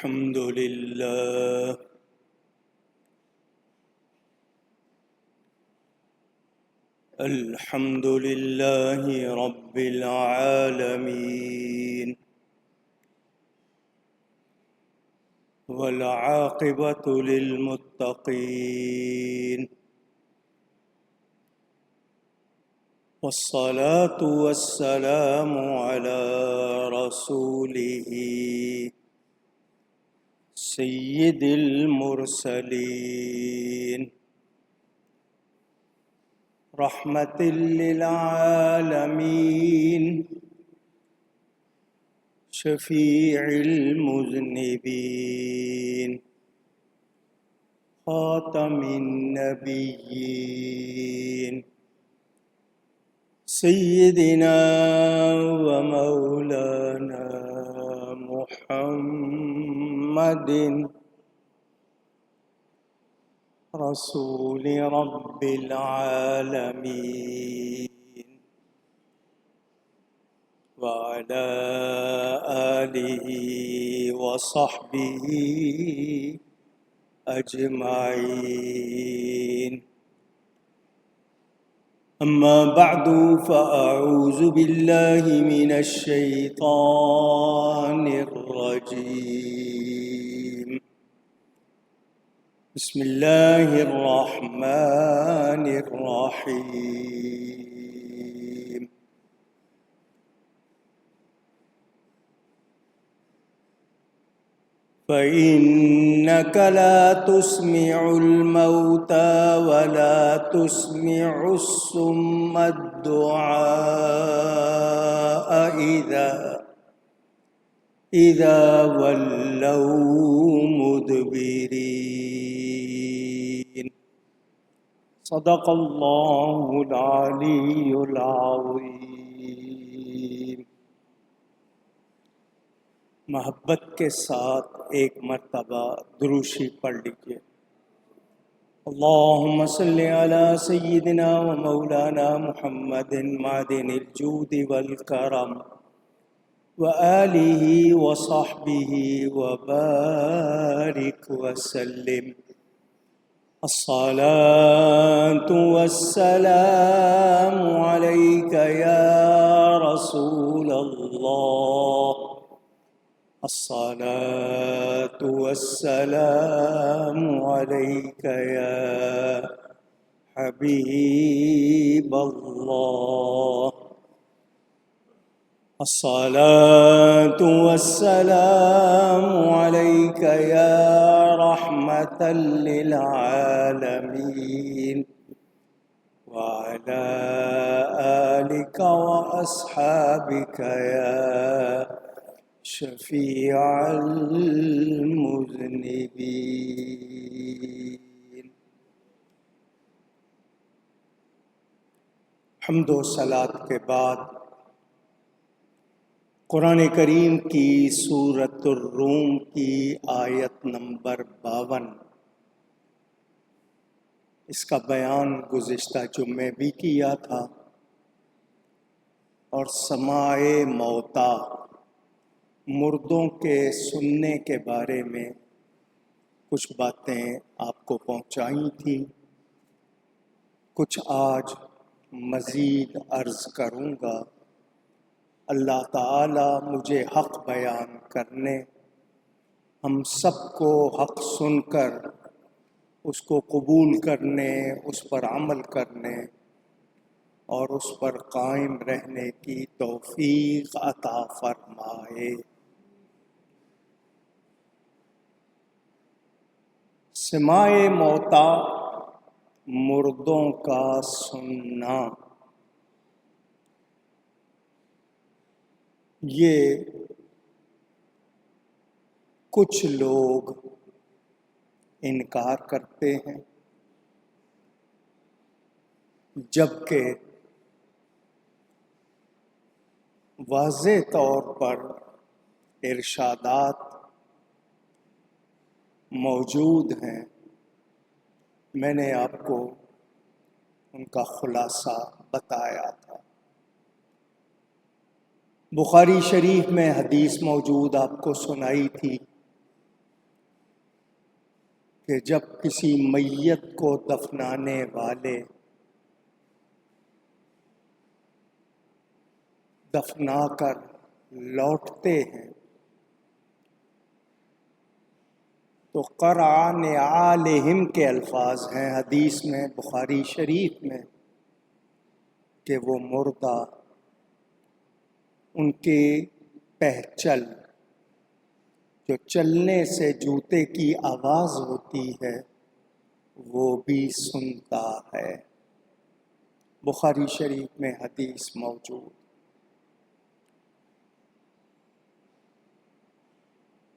الحمد لله الحمد لله رب العالمين والعاقبة للمتقين والصلاة والسلام على رسوله سيد المرسلين رحمة للعالمين شفيع المذنبين خاتم النبيين سيدنا ومولانا محمد رسول رب العالمين وعلى آله وصحبه أجمعين. أما بعد فأعوذ بالله من الشيطان الرجيم. بسم الله الرحمن الرحيم. فإنك لا تسمع الموتى ولا تسمع الصم الدعاء إذا ولوا مدبرين. صدق الله العلي العظيم. محبت کے ساتھ ایک مرتبہ دروشی پڑھ لیجیے. اللہم صلی علی سیدنا و مولانا محمد معدن الجود والکرم وآلہ وصحبہ وبارک وسلم. الصلاة والسلام علیک یا رسول اللہ. الصلاة والسلام عليك يا حبيب الله. الصلاة والسلام عليك يا رحمة للعالمين وعلى آلك وأصحابك يا شفیع المذنبین. حمد و صلاۃ کے بعد قرآن کریم کی سورۃ الروم کی آیت نمبر 52، اس کا بیان گزشتہ جمعے بھی کیا تھا، اور سماع موتا، مردوں کے سننے کے بارے میں کچھ باتیں آپ کو پہنچائی تھیں. کچھ آج مزید عرض کروں گا. اللہ تعالی مجھے حق بیان کرنے، ہم سب کو حق سن کر اس کو قبول کرنے، اس پر عمل کرنے اور اس پر قائم رہنے کی توفیق عطا فرمائے. سماع موتا، مردوں کا سننا، یہ کچھ لوگ انکار کرتے ہیں، جبکہ واضح طور پر ارشادات موجود ہیں. میں نے آپ کو ان کا خلاصہ بتایا تھا. بخاری شریف میں حدیث موجود آپ کو سنائی تھی کہ جب کسی میت کو دفنانے والے دفنا کر لوٹتے ہیں تو قرع نعالہم کے الفاظ ہیں حدیث میں، بخاری شریف میں، کہ وہ مردہ ان کے پہچل، جو چلنے سے جوتے کی آواز ہوتی ہے، وہ بھی سنتا ہے۔ بخاری شریف میں حدیث موجود۔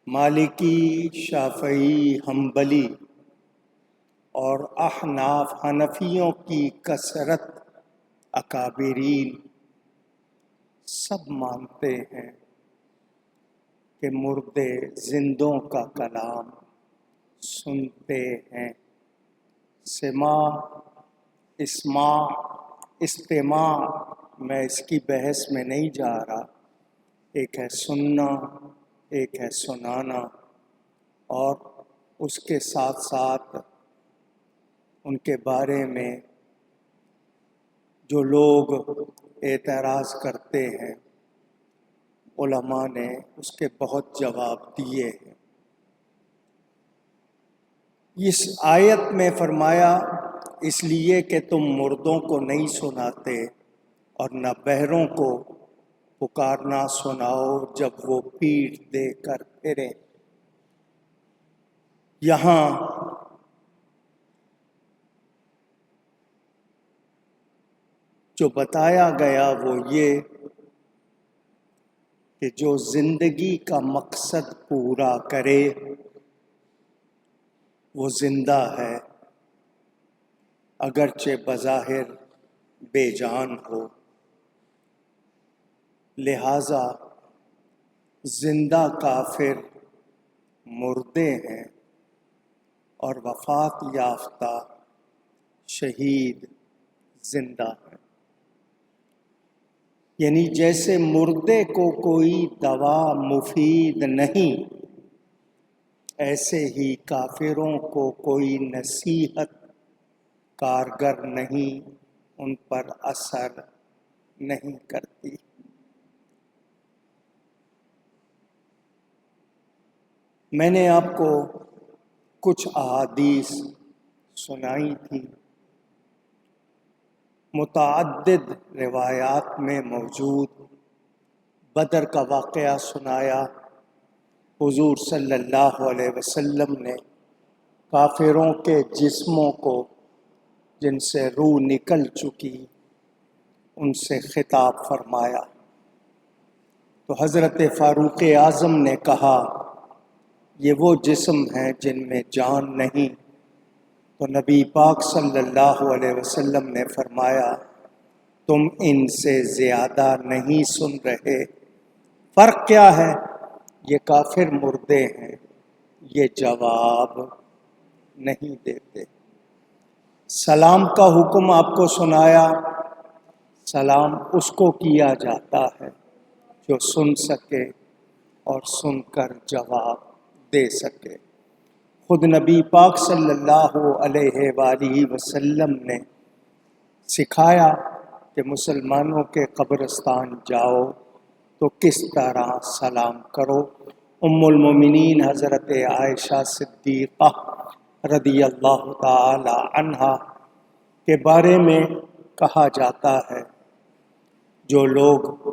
مالکی، شافعی، حنبلی اور احناف حنفیوں کی کثرت اکابرین سب مانتے ہیں کہ مردے زندوں کا کلام سنتے ہیں۔ سماع، اسماع، استماع، میں اس کی بحث میں نہیں جا رہا، ایک ہے سننا، ایک ہے سنانا، اور اس کے ساتھ ساتھ ان کے بارے میں جو لوگ اعتراض کرتے ہیں، علماء نے اس کے بہت جواب دیے ہیں۔ اس آیت میں فرمایا اس لیے کہ تم مردوں کو نہیں سناتے اور نہ بہروں کو پکارنا سناؤ جب وہ پیٹھ دے کر پھریں۔ یہاں جو بتایا گیا وہ یہ کہ جو زندگی کا مقصد پورا کرے وہ زندہ ہے، اگرچہ بظاہر بے جان ہو۔ لہذا زندہ کافر مردے ہیں اور وفات یافتہ شہید زندہ ہیں۔ یعنی جیسے مردے کو کوئی دوا مفید نہیں، ایسے ہی کافروں کو کوئی نصیحت کارگر نہیں، ان پر اثر نہیں کرتی۔ میں نے آپ کو کچھ احادیث سنائی تھی، متعدد روایات میں موجود۔ بدر کا واقعہ سنایا، حضور صلی اللہ علیہ وسلم نے کافروں کے جسموں کو جن سے روح نکل چکی ان سے خطاب فرمایا، تو حضرت فاروق اعظم نے کہا یہ وہ جسم ہیں جن میں جان نہیں، تو نبی پاک صلی اللہ علیہ وسلم نے فرمایا تم ان سے زیادہ نہیں سن رہے، فرق کیا ہے؟ یہ کافر مردے ہیں، یہ جواب نہیں دیتے۔ سلام کا حکم آپ کو سنایا، سلام اس کو کیا جاتا ہے جو سن سکے اور سن کر جواب دے سکے۔ خود نبی پاک صلی اللہ علیہ وآلہ وسلم نے سکھایا کہ مسلمانوں کے قبرستان جاؤ تو کس طرح سلام کرو۔ ام المومنین حضرت عائشہ صدیقہ رضی اللہ تعالی عنہا کے بارے میں کہا جاتا ہے، جو لوگ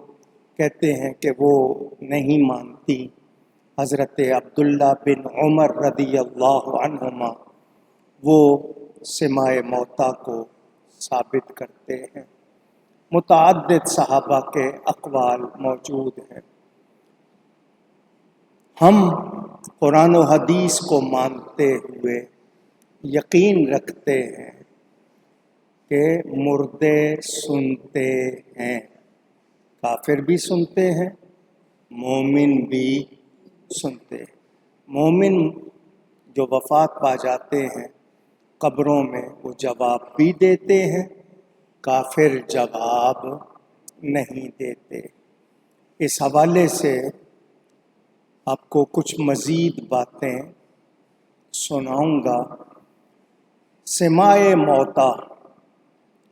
کہتے ہیں کہ وہ نہیں مانتی، حضرت عبداللہ بن عمر رضی اللہ عنہما وہ سماع موتیٰ کو ثابت کرتے ہیں۔ متعدد صحابہ کے اقوال موجود ہیں۔ ہم قرآن و حدیث کو مانتے ہوئے یقین رکھتے ہیں کہ مردے سنتے ہیں، کافر بھی سنتے ہیں، مومن بھی سنتے ہیں۔ مومن جو وفات پا جاتے ہیں قبروں میں وہ جواب بھی دیتے ہیں، کافر جواب نہیں دیتے۔ اس حوالے سے آپ کو کچھ مزید باتیں سناؤں گا سماع موتا،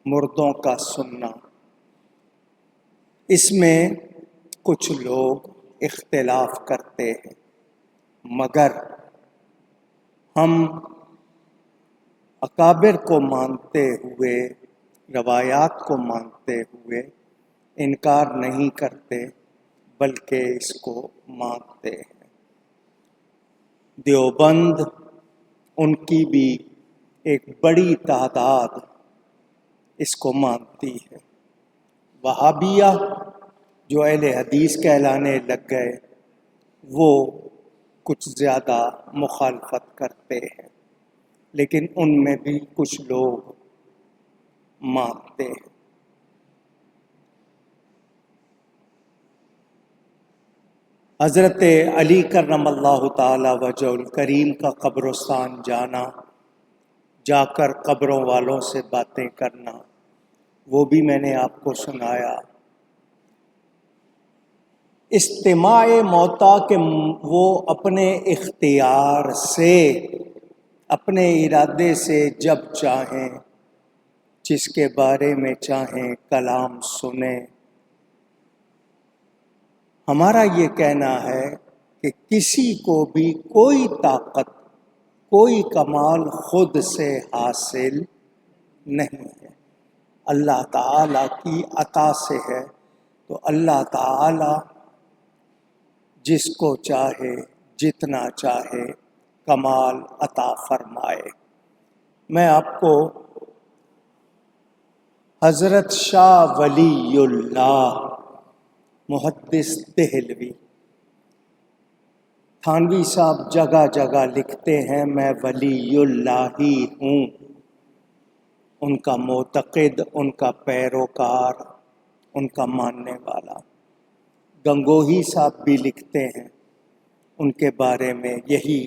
مردوں کا سننا۔ اس میں کچھ لوگ اختلاف کرتے ہیں، مگر ہم اکابر کو مانتے ہوئے، روایات کو مانتے ہوئے انکار نہیں کرتے، بلکہ اس کو مانتے ہیں۔ دیوبند، ان کی بھی ایک بڑی تعداد اس کو مانتی ہے۔ وہابیہ جو اہل حدیث کہلانے لگ گئے، وہ کچھ زیادہ مخالفت کرتے ہیں، لیکن ان میں بھی کچھ لوگ مانتے ہیں۔ حضرت علی کرم اللہ تعالی وجہ الکریم کا قبرستان جانا، جا کر قبروں والوں سے باتیں کرنا، وہ بھی میں نے آپ کو سنایا۔ استماع موتا کہ وہ اپنے اختیار سے، اپنے ارادے سے جب چاہیں، جس کے بارے میں چاہیں کلام سنیں۔ ہمارا یہ کہنا ہے کہ کسی کو بھی کوئی طاقت، کوئی کمال خود سے حاصل نہیں ہے، اللہ تعالیٰ کی عطا سے ہے۔ تو اللہ تعالیٰ جس کو چاہے، جتنا چاہے کمال عطا فرمائے۔ میں آپ کو حضرت شاہ ولی اللہ محدث دہلوی، تھانوی صاحب جگہ جگہ لکھتے ہیں میں ولی اللہ ہی ہوں، ان کا معتقد، ان کا پیروکار، ان کا ماننے والا۔ گنگوہی صاحب بھی لکھتے ہیں ان کے بارے میں یہی۔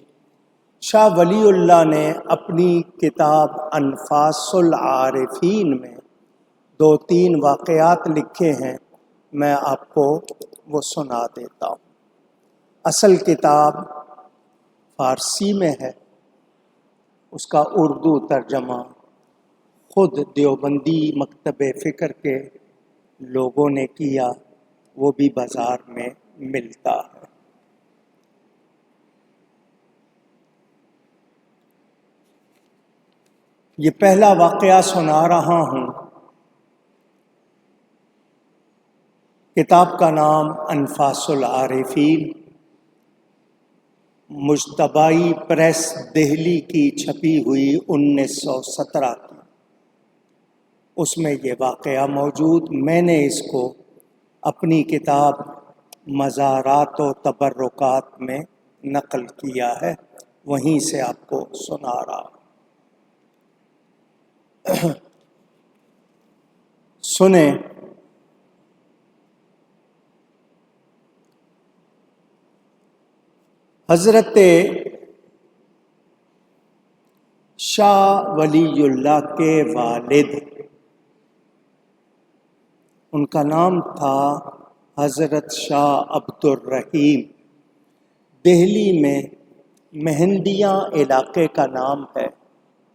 شاہ ولی اللہ نے اپنی کتاب انفاس العارفین میں 2-3 واقعات لکھے ہیں، میں آپ کو وہ سنا دیتا ہوں۔ اصل کتاب فارسی میں ہے، اس کا اردو ترجمہ خود دیوبندی مکتب فکر کے لوگوں نے کیا، وہ بھی بازار میں ملتا ہے۔ یہ پہلا واقعہ سنا رہا ہوں۔ کتاب کا نام انفاس العارفین، مجتبائی پریس دہلی کی چھپی ہوئی 1917 کی۔ اس میں یہ واقعہ موجود، میں نے اس کو اپنی کتاب مزارات و تبرکات میں نقل کیا ہے، وہیں سے آپ کو سنا رہا ہوں۔ سنیں۔ حضرت شاہ ولی اللہ کے والد، ان کا نام تھا حضرت شاہ عبد الرحیم، دہلی میں مہندیاں علاقے کا نام ہے،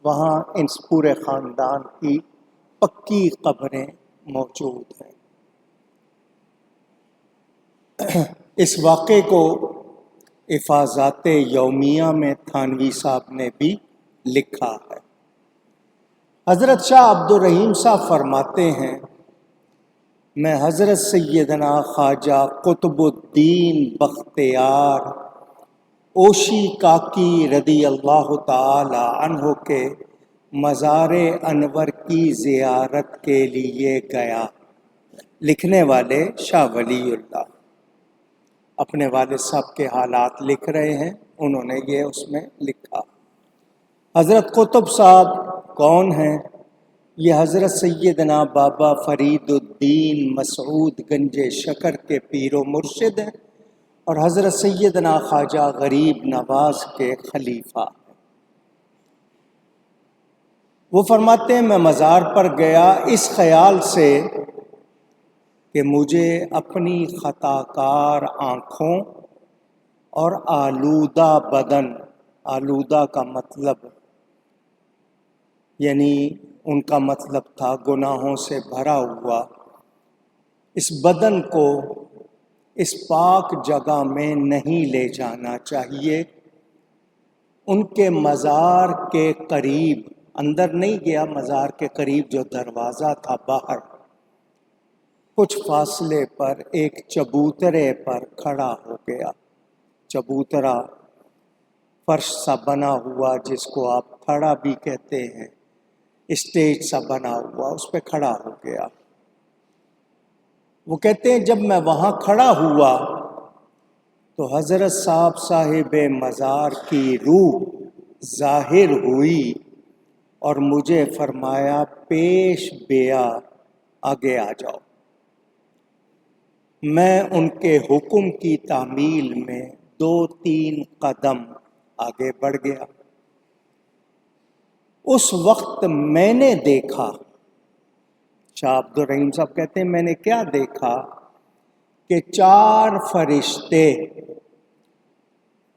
وہاں اس پورے خاندان کی پکی قبریں موجود ہیں۔ اس واقعے کو افاضات یومیہ میں تھانوی صاحب نے بھی لکھا ہے۔ حضرت شاہ عبد الرحیم صاحب فرماتے ہیں، میں حضرت سیدنا خواجہ قطب الدین بختیار اوشی کاکی رضی اللہ تعالی عنہ کے مزار انور کی زیارت کے لیے گیا۔ لکھنے والے شاہ ولی اللہ اپنے والد صاحب کے حالات لکھ رہے ہیں، انہوں نے یہ اس میں لکھا۔ حضرت قطب صاحب کون ہیں؟ یہ حضرت سیدنا بابا فرید الدین مسعود گنج شکر کے پیر و مرشد ہیں، اور حضرت سیدنا خواجہ غریب نواز کے خلیفہ ہیں۔ وہ فرماتے ہیں میں مزار پر گیا اس خیال سے کہ مجھے اپنی خطا کار آنکھوں اور آلودہ بدن آلودہ کا مطلب یعنی ان کا مطلب تھا گناہوں سے بھرا ہوا، اس بدن کو اس پاک جگہ میں نہیں لے جانا چاہیے۔ ان کے مزار کے قریب، اندر نہیں گیا، مزار کے قریب جو دروازہ تھا باہر، کچھ فاصلے پر ایک چبوترے پر کھڑا ہو گیا۔ چبوترا فرش سا بنا ہوا، جس کو آپ کھڑا بھی کہتے ہیں، اسٹیج سا بنا ہوا، اس پہ کھڑا ہو گیا۔ وہ کہتے ہیں جب میں وہاں کھڑا ہوا تو حضرت صاحب مزار کی روح ظاہر ہوئی اور مجھے فرمایا پیش بیا، آگے آ جاؤ۔ میں ان کے حکم کی تعمیل میں 2-3 قدم آگے بڑھ گیا۔ اس وقت میں نے دیکھا، شاہ عبد الرحیم صاحب کہتے ہیں میں نے کیا دیکھا کہ 4 فرشتے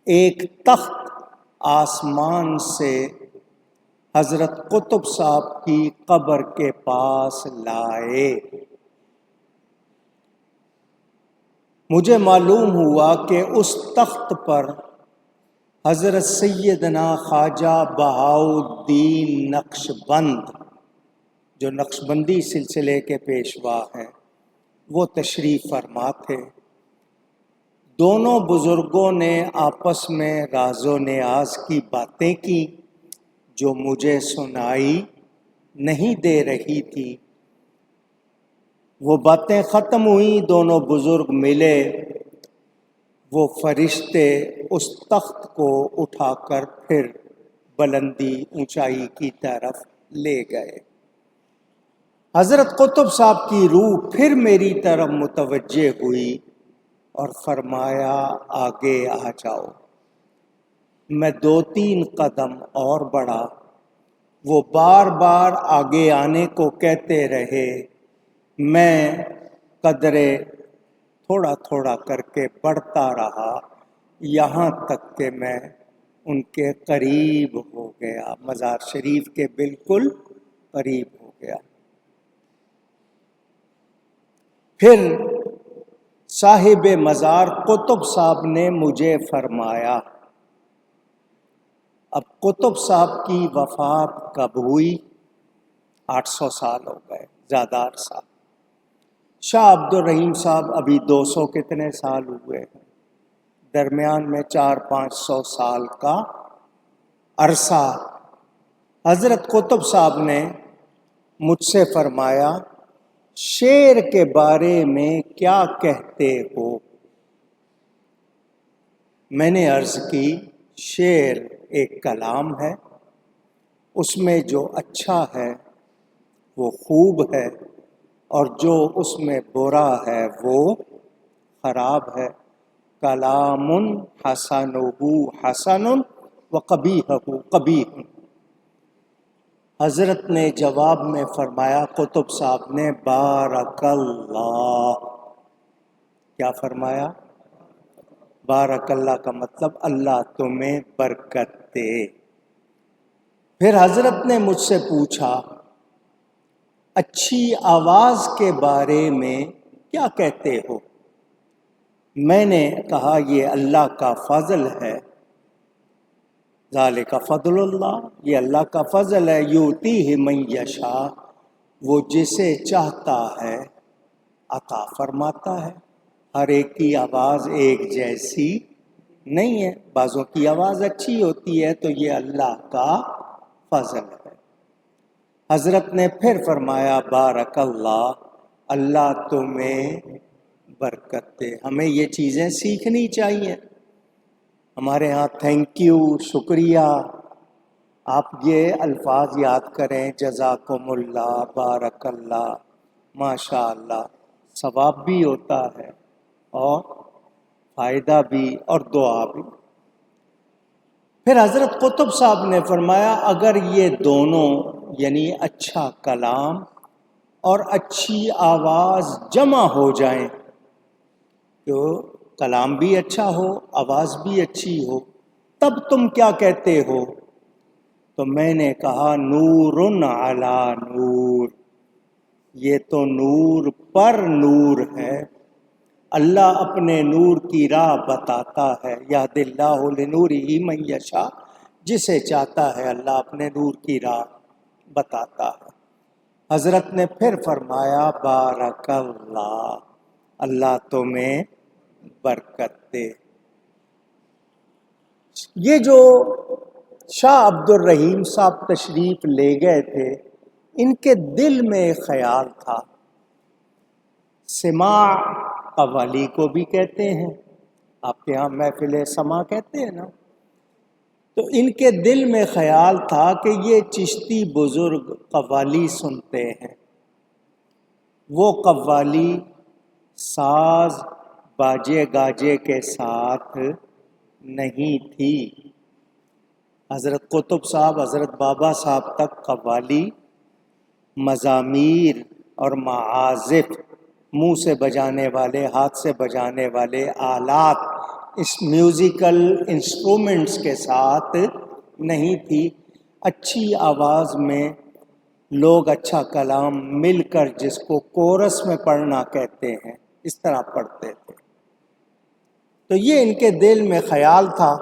ایک تخت آسمان سے حضرت قطب صاحب کی قبر کے پاس لائے۔ مجھے معلوم ہوا کہ اس تخت پر حضرت سیدنا خواجہ بہاؤالدین نقشبند، جو نقشبندی سلسلے کے پیشوا ہیں، وہ تشریف فرما تھے۔ دونوں بزرگوں نے آپس میں راز و نیاز کی باتیں کی جو مجھے سنائی نہیں دے رہی تھی۔ وہ باتیں ختم ہوئیں، دونوں بزرگ ملے، وہ فرشتے اس تخت کو اٹھا کر پھر بلندی اونچائی کی طرف لے گئے۔ حضرت قطب صاحب کی روح پھر میری طرف متوجہ ہوئی اور فرمایا آگے آ جاؤ۔ میں 2-3 قدم اور بڑھا، وہ بار بار آگے آنے کو کہتے رہے، میں قدرے تھوڑا تھوڑا کر کے بڑھتا رہا، یہاں تک کہ میں ان کے قریب ہو گیا، مزار شریف کے بالکل قریب ہو گیا۔ پھر صاحب مزار قطب صاحب نے مجھے فرمایا، اب قطب صاحب کی وفات کب ہوئی؟ 800 سال ہو گئے، زیادہ عرصہ۔ شاہ عبد الرحیم صاحب ابھی 200 کتنے سال ہوئے ہیں، درمیان میں 400-500 سال کا عرصہ۔ حضرت قطب صاحب نے مجھ سے فرمایا شعر کے بارے میں کیا کہتے ہو؟ میں نے عرض کی شعر ایک کلام ہے، اس میں جو اچھا ہے وہ خوب ہے اور جو اس میں برا ہے وہ خراب ہے۔ کلام حسنہ حسن و قبیحہ قبیح۔ حضرت نے جواب میں فرمایا، قطب صاحب نے بارک اللہ۔ کیا فرمایا؟ بارک اللہ کا مطلب اللہ تمہیں برکت دے۔ پھر حضرت نے مجھ سے پوچھا اچھی آواز کے بارے میں کیا کہتے ہو؟ میں نے کہا یہ اللہ کا فضل ہے، ذالک فضل اللہ، یہ اللہ کا فضل ہے، یؤتیہ من یشاء، وہ جسے چاہتا ہے عطا فرماتا ہے۔ ہر ایک کی آواز ایک جیسی نہیں ہے، بعضوں کی آواز اچھی ہوتی ہے تو یہ اللہ کا فضل ہے۔ حضرت نے پھر فرمایا بارک اللہ، اللہ تمہیں برکت دے۔ ہمیں یہ چیزیں سیکھنی چاہیے۔ ہمارے ہاں تھینک یو، شکریہ، آپ یہ الفاظ یاد کریں، جزاکم اللہ، بارک اللہ، ماشاء اللہ، ثواب بھی ہوتا ہے اور فائدہ بھی اور دعا بھی۔ پھر حضرت قطب صاحب نے فرمایا اگر یہ دونوں یعنی اچھا کلام اور اچھی آواز جمع ہو جائیں، تو کلام بھی اچھا ہو، آواز بھی اچھی ہو، تب تم کیا کہتے ہو؟ تو میں نے کہا نورن علی نور، یہ تو نور پر نور ہے، اللہ اپنے نور کی راہ بتاتا ہے، یہد اللہ لنورہ من یشاء، جسے چاہتا ہے اللہ اپنے نور کی راہ بتاتا ہے۔ حضرت نے پھر فرمایا بارک اللہ، اللہ تمہیں برکت دے۔ یہ جو شاہ عبد الرحیم صاحب تشریف لے گئے تھے، ان کے دل میں ایک خیال تھا، سماع قوالی کو بھی کہتے ہیں، آپ کے ہاں محفل سماع کہتے ہیں نا، تو ان کے دل میں خیال تھا کہ یہ چشتی بزرگ قوالی سنتے ہیں، وہ قوالی ساز باجے گاجے کے ساتھ نہیں تھی۔ حضرت قطب صاحب، حضرت بابا صاحب تک قوالی مزامیر اور معازف، منہ سے بجانے والے، ہاتھ سے بجانے والے آلات، اس میوزیکل انسٹرومنٹس کے ساتھ نہیں تھی۔ اچھی آواز میں لوگ اچھا کلام مل کر جس کو کورس میں پڑھنا کہتے ہیں، اس طرح پڑھتے تھے۔ تو یہ ان کے دل میں خیال تھا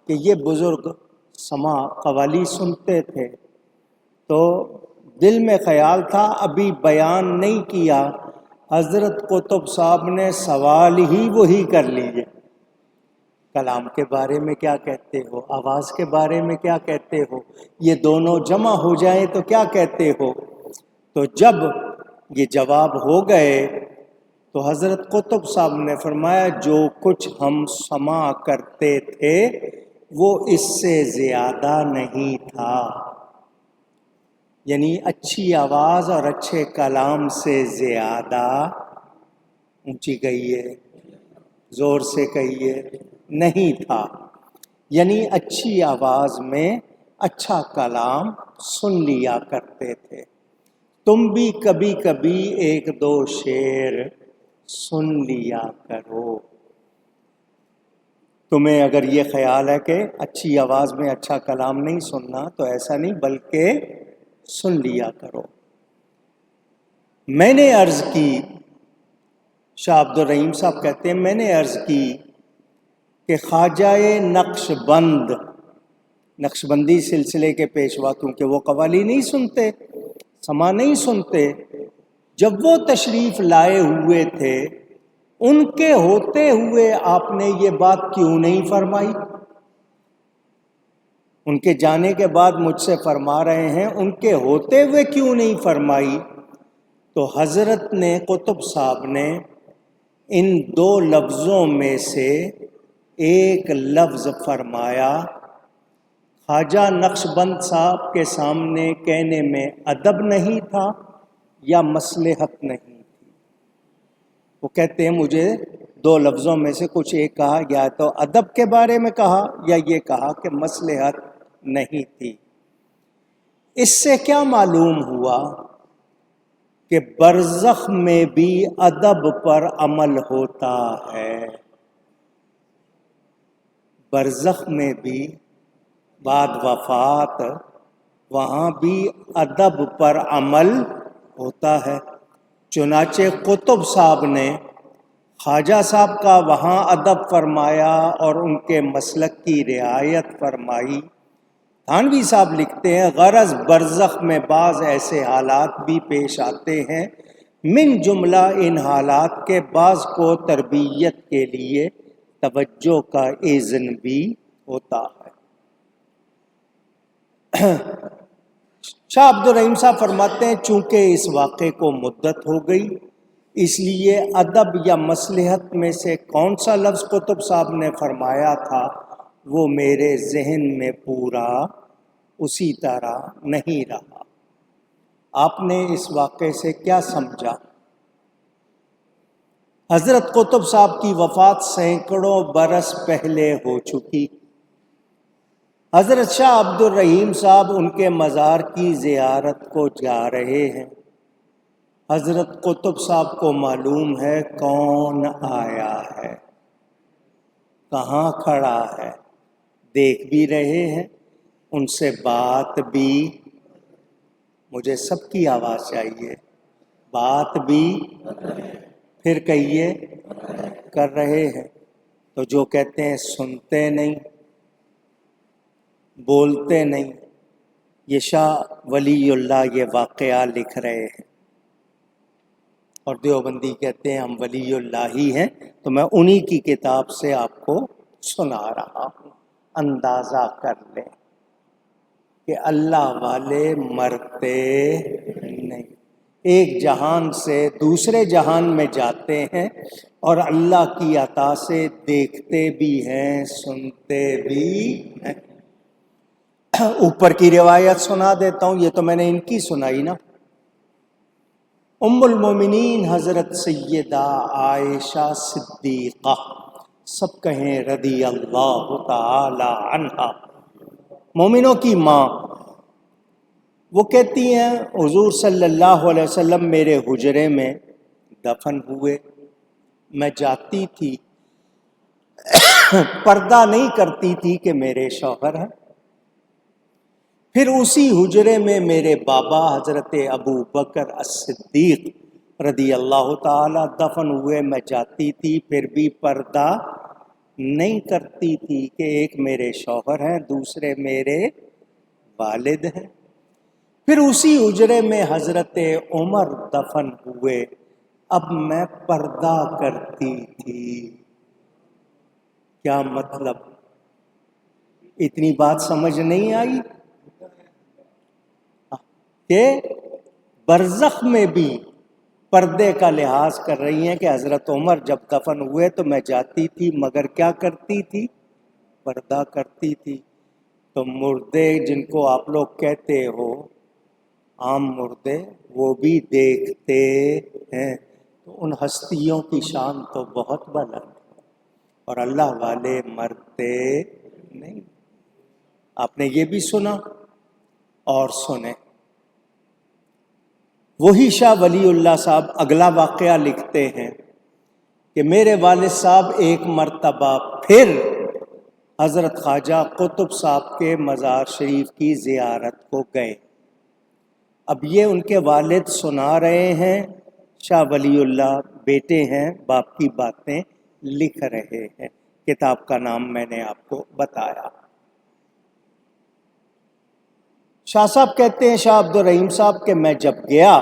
کہ یہ بزرگ سماع قوالی سنتے تھے، تو دل میں خیال تھا، ابھی بیان نہیں کیا، حضرت قطب صاحب نے سوال ہی وہی کر لیے، کلام کے بارے میں کیا کہتے ہو، آواز کے بارے میں کیا کہتے ہو، یہ دونوں جمع ہو جائیں تو کیا کہتے ہو؟ تو جب یہ جواب ہو گئے تو حضرت قطب صاحب نے فرمایا جو کچھ ہم سماع کرتے تھے وہ اس سے زیادہ نہیں تھا، یعنی اچھی آواز اور اچھے کلام سے زیادہ، اونچی کہیے، زور سے کہیے، نہیں تھا، یعنی اچھی آواز میں اچھا کلام سن لیا کرتے تھے۔ تم بھی کبھی کبھی ایک دو شعر سن لیا کرو۔ تمہیں اگر یہ خیال ہے کہ اچھی آواز میں اچھا کلام نہیں سننا، تو ایسا نہیں، بلکہ سن لیا کرو۔ میں نے عرض کی، شاہ عبد الرحیم صاحب کہتے ہیں میں نے عرض کی کہ خواجہ نقش بندی سلسلے کے پیشوا، کیونکہ وہ قوالی نہیں سنتے، سماع نہیں سنتے، جب وہ تشریف لائے ہوئے تھے، ان کے ہوتے ہوئے آپ نے یہ بات کیوں نہیں فرمائی؟ ان کے جانے کے بعد مجھ سے فرما رہے ہیں ان کے ہوتے ہوئے کیوں نہیں فرمائی؟ تو حضرت نے، قطب صاحب نے ان دو لفظوں میں سے ایک لفظ فرمایا، خواجہ نقش بند صاحب کے سامنے کہنے میں ادب نہیں تھا یا مصلحت نہیں تھی؟ وہ کہتے ہیں مجھے دو لفظوں میں سے کچھ ایک کہا، یا تو ادب کے بارے میں کہا یا یہ کہا کہ مصلحت نہیں تھی۔ اس سے کیا معلوم ہوا کہ برزخ میں بھی ادب پر عمل ہوتا ہے، برزخ میں بھی بعد وفات وہاں بھی ادب پر عمل ہوتا ہے۔ چنانچہ قطب صاحب نے خواجہ صاحب کا وہاں ادب فرمایا اور ان کے مسلک کی رعایت فرمائی۔ تھانوی صاحب لکھتے ہیں غرض برزخ میں بعض ایسے حالات بھی پیش آتے ہیں، من جملہ ان حالات کے بعض کو تربیت کے لیے توجہ کا اذن بھی ہوتا ہے۔ شاہ عبد الرحیم صاحب فرماتے ہیں چونکہ اس واقعے کو مدت ہو گئی، اس لیے ادب یا مصلحت میں سے کون سا لفظ قطب صاحب نے فرمایا تھا وہ میرے ذہن میں پورا اسی طرح نہیں رہا۔ آپ نے اس واقعے سے کیا سمجھا؟ حضرت قطب صاحب کی وفات سینکڑوں برس پہلے ہو چکی، حضرت شاہ عبد الرحیم صاحب ان کے مزار کی زیارت کو جا رہے ہیں۔ حضرت قطب صاحب کو معلوم ہے کون آیا ہے، کہاں کھڑا ہے، دیکھ بھی رہے ہیں، ان سے بات بھی، مجھے سب کی آواز چاہیے، بات بھی، پھر کہیے کر رہے ہیں۔ تو جو کہتے ہیں سنتے نہیں، بولتے نہیں، یہ شاہ ولی اللہ یہ واقعہ لکھ رہے ہیں، اور دیوبندی کہتے ہیں ہم ولی اللہ ہی ہیں، تو میں انہی کی کتاب سے آپ کو سنا رہا ہوں۔ اندازہ کر لیں کہ اللہ والے مرتے نہیں، ایک جہان سے دوسرے جہان میں جاتے ہیں اور اللہ کی عطا سے دیکھتے بھی ہیں، سنتے بھی ہیں۔ اوپر کی روایت سنا دیتا ہوں، یہ تو میں نے ان کی سنائی نا۔ ام المومنین حضرت سیدہ عائشہ صدیقہ، سب کہیں رضی اللہ تعالی عنہا، مومنوں کی ماں، وہ کہتی ہیں حضور صلی اللہ علیہ وسلم میرے حجرے میں دفن ہوئے، میں جاتی تھی، پردہ نہیں کرتی تھی کہ میرے شوہر ہیں۔ پھر اسی حجرے میں میرے بابا حضرت ابو بکر الصدیق رضی اللہ تعالی دفن ہوئے، میں جاتی تھی، پھر بھی پردہ نہیں کرتی تھی کہ ایک میرے شوہر ہیں، دوسرے میرے والد ہیں۔ پھر اسی حجرے میں حضرت عمر دفن ہوئے، اب میں پردہ کرتی تھی۔ کیا مطلب؟ اتنی بات سمجھ نہیں آئی کہ برزخ میں بھی پردے کا لحاظ کر رہی ہیں کہ حضرت عمر جب دفن ہوئے تو میں جاتی تھی، مگر کیا کرتی تھی؟ پردہ کرتی تھی۔ تو مردے جن کو آپ لوگ کہتے ہو عام مردے، وہ بھی دیکھتے ہیں، تو ان ہستیوں کی شان تو بہت بلند، اور اللہ والے مرتے نہیں۔ آپ نے یہ بھی سنا اور سنیں۔ وہی شاہ ولی اللہ صاحب اگلا واقعہ لکھتے ہیں کہ میرے والد صاحب ایک مرتبہ پھر حضرت خواجہ قطب صاحب کے مزار شریف کی زیارت کو گئے۔ اب یہ ان کے والد سنا رہے ہیں، شاہ ولی اللہ بیٹے ہیں، باپ کی باتیں لکھ رہے ہیں۔ کتاب کا نام میں نے آپ کو بتایا۔ شاہ صاحب کہتے ہیں، شاہ عبد الرحیم صاحب، کہ میں جب گیا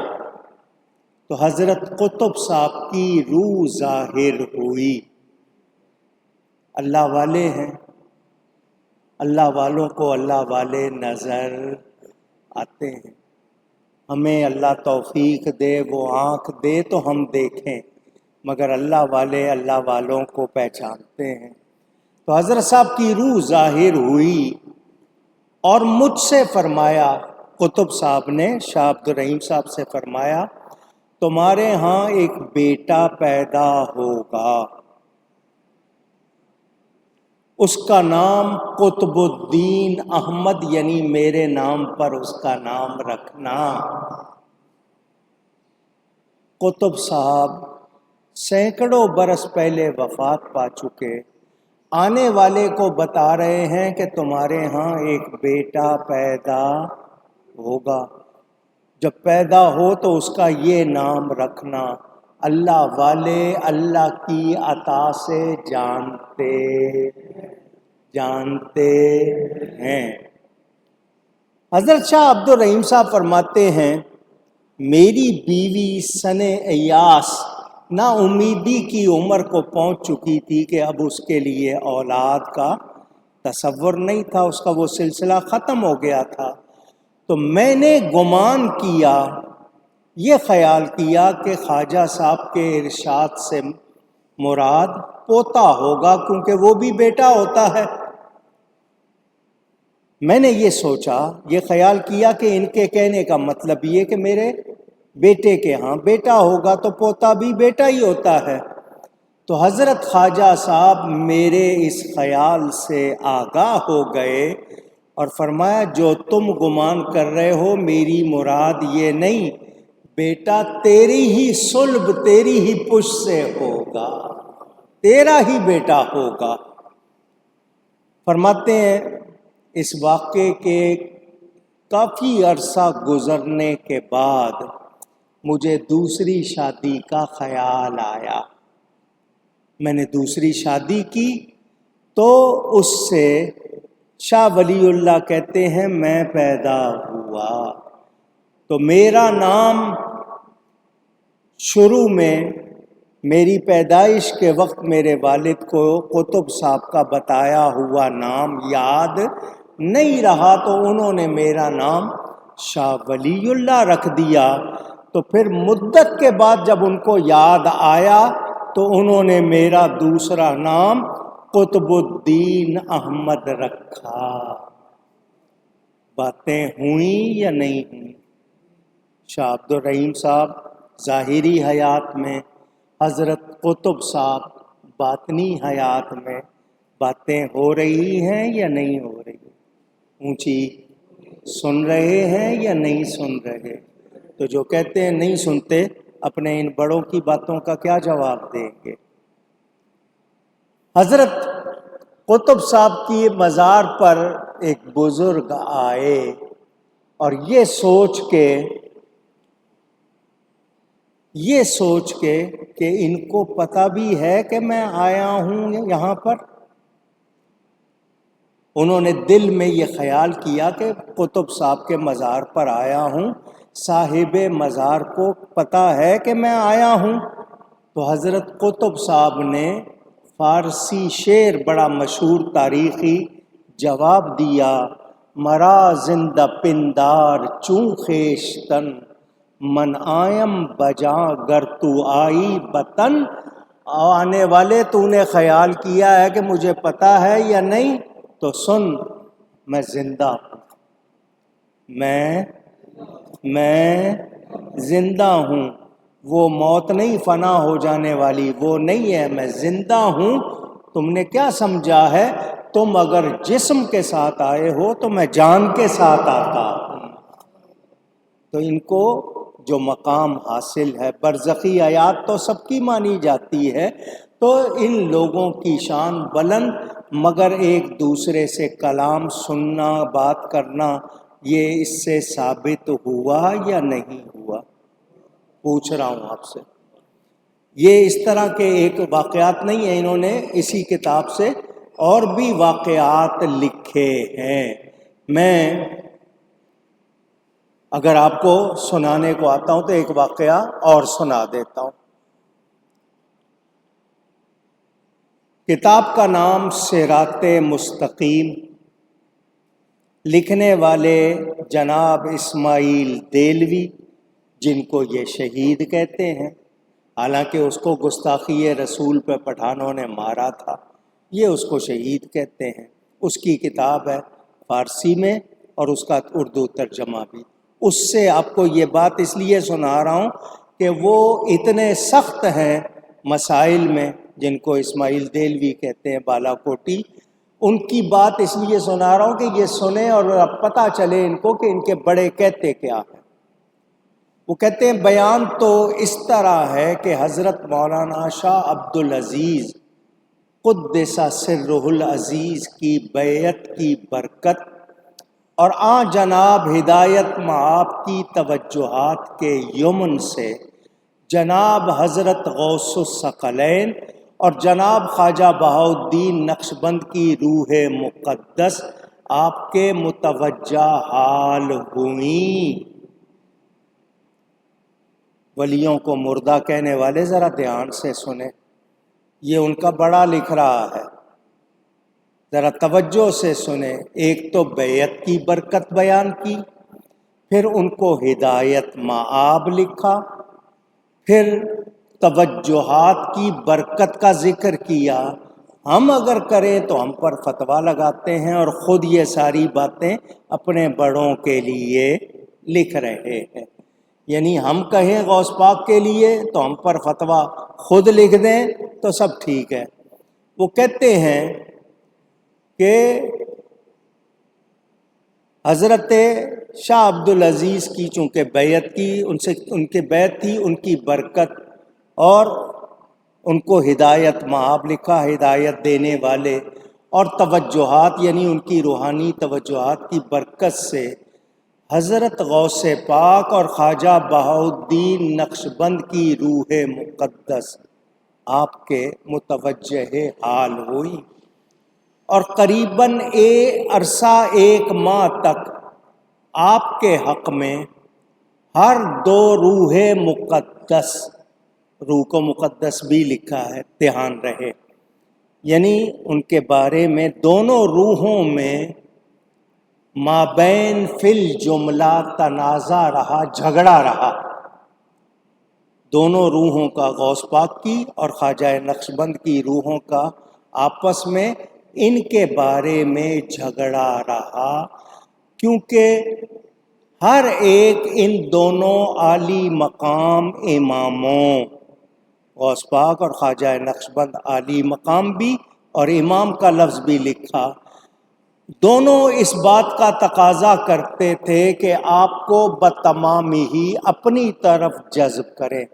تو حضرت قطب صاحب کی روح ظاہر ہوئی۔ اللہ والے ہیں، اللہ والوں کو اللہ والے نظر آتے ہیں۔ ہمیں اللہ توفیق دے، وہ آنکھ دے تو ہم دیکھیں، مگر اللہ والے اللہ والوں کو پہچانتے ہیں۔ تو حضرت صاحب کی روح ظاہر ہوئی اور مجھ سے فرمایا، قطب صاحب نے شاہ عبد الرحیم صاحب سے فرمایا، تمہارے ہاں ایک بیٹا پیدا ہوگا، اس کا نام قطب الدین احمد، یعنی میرے نام پر اس کا نام رکھنا۔ قطب صاحب سینکڑوں برس پہلے وفات پا چکے، آنے والے کو بتا رہے ہیں کہ تمہارے ہاں ایک بیٹا پیدا ہوگا، جب پیدا ہو تو اس کا یہ نام رکھنا۔ اللہ والے اللہ کی عطا سے جانتے ہیں۔ حضرت شاہ عبد الرحیم صاحب فرماتے ہیں، میری بیوی سن ایاس نا امیدی کی عمر کو پہنچ چکی تھی کہ اب اس کے لیے اولاد کا تصور نہیں تھا، اس کا وہ سلسلہ ختم ہو گیا تھا۔ تو میں نے گمان کیا، یہ خیال کیا کہ خواجہ صاحب کے ارشاد سے مراد پوتا ہوگا، کیونکہ وہ بھی بیٹا ہوتا ہے۔ میں نے یہ سوچا، یہ خیال کیا کہ ان کے کہنے کا مطلب یہ کہ میرے بیٹے کے ہاں بیٹا ہوگا تو پوتا بھی بیٹا ہی ہوتا ہے۔ تو حضرت خواجہ صاحب میرے اس خیال سے آگاہ ہو گئے اور فرمایا، جو تم گمان کر رہے ہو میری مراد یہ نہیں، بیٹا تیری ہی صلب، تیری ہی پشت سے ہوگا، تیرا ہی بیٹا ہوگا۔ فرماتے ہیں اس واقعے کے کافی عرصہ گزرنے کے بعد مجھے دوسری شادی کا خیال آیا. میں نے دوسری شادی کی تو اس سے شاہ ولی اللہ کہتے ہیں میں پیدا ہوا. تو میرا نام شروع میں میری پیدائش کے وقت میرے والد کو قطب صاحب کا بتایا ہوا نام یاد نہیں رہا، تو انہوں نے میرا نام شاہ ولی اللہ رکھ دیا. تو پھر مدت کے بعد جب ان کو یاد آیا تو انہوں نے میرا دوسرا نام قطب الدین احمد رکھا. باتیں ہوئیں یا نہیں ہوئیں؟ شاہ عبد الرحیم صاحب ظاہری حیات میں، حضرت قطب صاحب باطنی حیات میں باتیں ہو رہی ہیں یا نہیں ہو رہی؟ اونچی سن رہے ہیں یا نہیں سن رہے؟ تو جو کہتے ہیں نہیں سنتے اپنے ان بڑوں کی باتوں کا کیا جواب دیں گے؟ حضرت قطب صاحب کی مزار پر ایک بزرگ آئے اور یہ سوچ کے کہ ان کو پتہ بھی ہے کہ میں آیا ہوں یہاں پر. انہوں نے دل میں یہ خیال کیا کہ قطب صاحب کے مزار پر آیا ہوں، صاحب مزار کو پتہ ہے کہ میں آیا ہوں. تو حضرت قطب صاحب نے فارسی شعر بڑا مشہور تاریخی جواب دیا، مرا زندہ پندار چوں خیشتن من آیم بجا گر تو آئی بطن. آنے والے تو نے خیال کیا ہے کہ مجھے پتہ ہے یا نہیں؟ تو سن، میں زندہ ہوں، میں زندہ ہوں. وہ موت نہیں فنا ہو جانے والی، وہ نہیں ہے، میں زندہ ہوں. تم نے کیا سمجھا ہے؟ تم اگر جسم کے ساتھ آئے ہو تو میں جان کے ساتھ آتا ہوں. تو ان کو جو مقام حاصل ہے، برزخی حیات تو سب کی مانی جاتی ہے، تو ان لوگوں کی شان بلند، مگر ایک دوسرے سے کلام سننا، بات کرنا، یہ اس سے ثابت ہوا یا نہیں ہوا؟ پوچھ رہا ہوں آپ سے. یہ اس طرح کے ایک واقعات نہیں ہیں، انہوں نے اسی کتاب سے اور بھی واقعات لکھے ہیں. میں اگر آپ کو سنانے کو آتا ہوں تو ایک واقعہ اور سنا دیتا ہوں. کتاب کا نام صراط مستقیم، لکھنے والے جناب اسماعیل دہلوی، جن کو یہ شہید کہتے ہیں. حالانکہ اس کو گستاخی رسول پہ پٹھانوں نے مارا تھا، یہ اس کو شہید کہتے ہیں. اس کی کتاب ہے فارسی میں اور اس کا اردو ترجمہ بھی. اس سے آپ کو یہ بات اس لیے سنا رہا ہوں کہ وہ اتنے سخت ہیں مسائل میں، جن کو اسماعیل دہلوی کہتے ہیں بالا کوٹی. ان کی بات اس لیے سنا رہا ہوں کہ یہ سنیں اور پتہ چلے ان کو کہ ان کے بڑے کہتے کیا ہیں. وہ کہتے ہیں بیان تو اس طرح ہے کہ حضرت مولانا شاہ عبد العزیز قدس سرہ العزیز کی بیعت کی برکت اور جناب ہدایت مآب کی توجہات کے یمن سے جناب حضرت غوث الثقلین اور جناب خواجہ بہاؤالدین نقشبند کی روح مقدس آپ کے متوجہ حال ہوئیں. ولیوں کو مردہ کہنے والے ذرا دھیان سے سنیں، یہ ان کا بڑا لکھ رہا ہے، ذرا توجہ سے سنیں. ایک تو بیعت کی برکت بیان کی، پھر ان کو ہدایت مآب لکھا، پھر توجہات کی برکت کا ذکر کیا. ہم اگر کریں تو ہم پر فتویٰ لگاتے ہیں اور خود یہ ساری باتیں اپنے بڑوں کے لیے لکھ رہے ہیں. یعنی ہم کہیں غوث پاک کے لیے تو ہم پر فتویٰ خود لکھ دیں تو سب ٹھیک ہے. وہ کہتے ہیں کہ حضرت شاہ عبد العزیز کی چونکہ بیعت کی، ان کے بیعت تھی، ان کی برکت، اور ان کو ہدایت مآب لکھا، ہدایت دینے والے. اور توجہات یعنی ان کی روحانی توجہات کی برکت سے حضرت غوث پاک اور خواجہ بہاؤالدین نقشبند کی روح مقدس آپ کے متوجہ حال ہوئی، اور قریباً عرصہ 1 ماہ تک آپ کے حق میں ہر 2 روح مقدس، روح کو مقدس بھی لکھا ہے، دھیان رہے، یعنی ان کے بارے میں دونوں روحوں میں مابین فی الجملہ تنازع رہا، جھگڑا رہا، دونوں روحوں کا، غوث پاک کی اور خواجہ نقشبند کی روحوں کا آپس میں ان کے بارے میں جھگڑا رہا، کیونکہ ہر ایک ان دونوں عالی مقام اماموں، غوث پاک اور خواجہ نقشبند عالی مقام بھی اور امام کا لفظ بھی لکھا، دونوں اس بات کا تقاضا کرتے تھے کہ آپ کو بتمامی ہی اپنی طرف جذب کریں،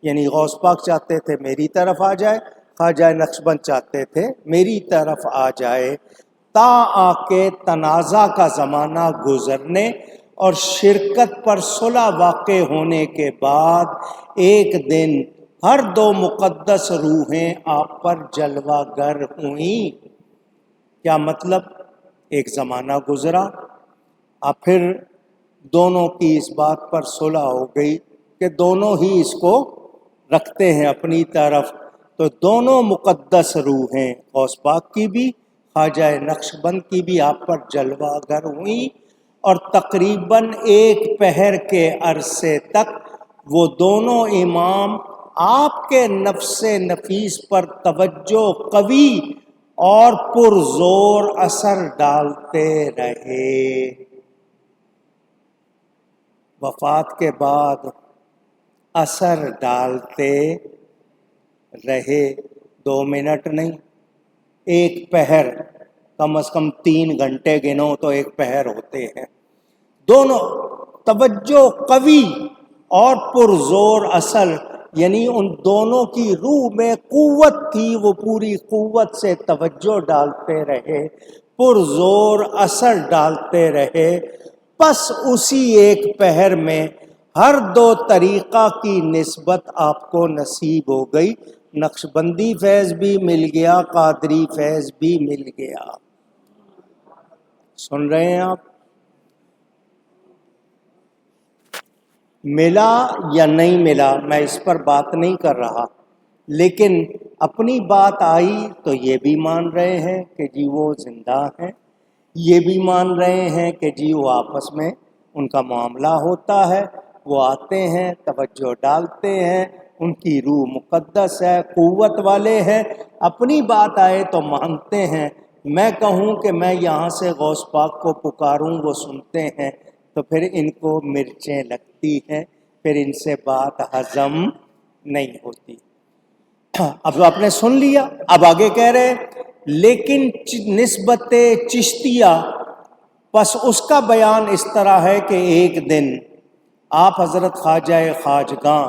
یعنی غوث پاک چاہتے تھے میری طرف آ جائے، خواجہ نقشبند چاہتے تھے میری طرف آ جائے، تا آ کے تنازع کا زمانہ گزرنے اور شرکت پر صلح واقع ہونے کے بعد ایک دن ہر 2 مقدس روحیں آپ پر جلوہ گر ہوئیں۔ کیا مطلب؟ ایک زمانہ گزرا، اب پھر دونوں کی اس بات پر صلح ہو گئی کہ دونوں ہی اس کو رکھتے ہیں اپنی طرف، تو دونوں مقدس روحیں، غوث پاک کی بھی خواجہ نقشبند کی بھی آپ پر جلوہ گر ہوئیں، اور تقریباً 1 پہر کے عرصے تک وہ دونوں امام آپ کے نفس نفیس پر توجہ قوی اور پرزور اثر ڈالتے رہے۔ وفات کے بعد اثر ڈالتے رہے، 2 منٹ نہیں، 1 پہر، کم از کم 3 گھنٹے گنو تو 1 پہر ہوتے ہیں، دونوں توجہ قوی اور پرزور اثر، یعنی ان دونوں کی روح میں قوت تھی، وہ پوری قوت سے توجہ ڈالتے رہے، پرزور اثر ڈالتے رہے، پس اسی 1 پہر میں ہر 2 طریقہ کی نسبت آپ کو نصیب ہو گئی، نقشبندی فیض بھی مل گیا، قادری فیض بھی مل گیا۔ سن رہے ہیں آپ؟ ملا یا نہیں ملا میں اس پر بات نہیں کر رہا، لیکن اپنی بات آئی تو یہ بھی مان رہے ہیں کہ جی وہ زندہ ہیں، یہ بھی مان رہے ہیں کہ جی وہ آپس میں ان کا معاملہ ہوتا ہے، وہ آتے ہیں، توجہ ڈالتے ہیں، ان کی روح مقدس ہے، قوت والے ہیں، اپنی بات آئے تو مانتے ہیں۔ میں کہوں کہ میں یہاں سے غوث پاک کو پکاروں، وہ سنتے ہیں، تو پھر ان کو مرچیں لگتی ہیں، پھر ان سے بات ہضم نہیں ہوتی۔ اب آپ نے سن لیا، اب آگے کہہ رہے لیکن نسبت چشتیہ، پس اس کا بیان اس طرح ہے کہ ایک دن آپ حضرت خواجہ خواجگاں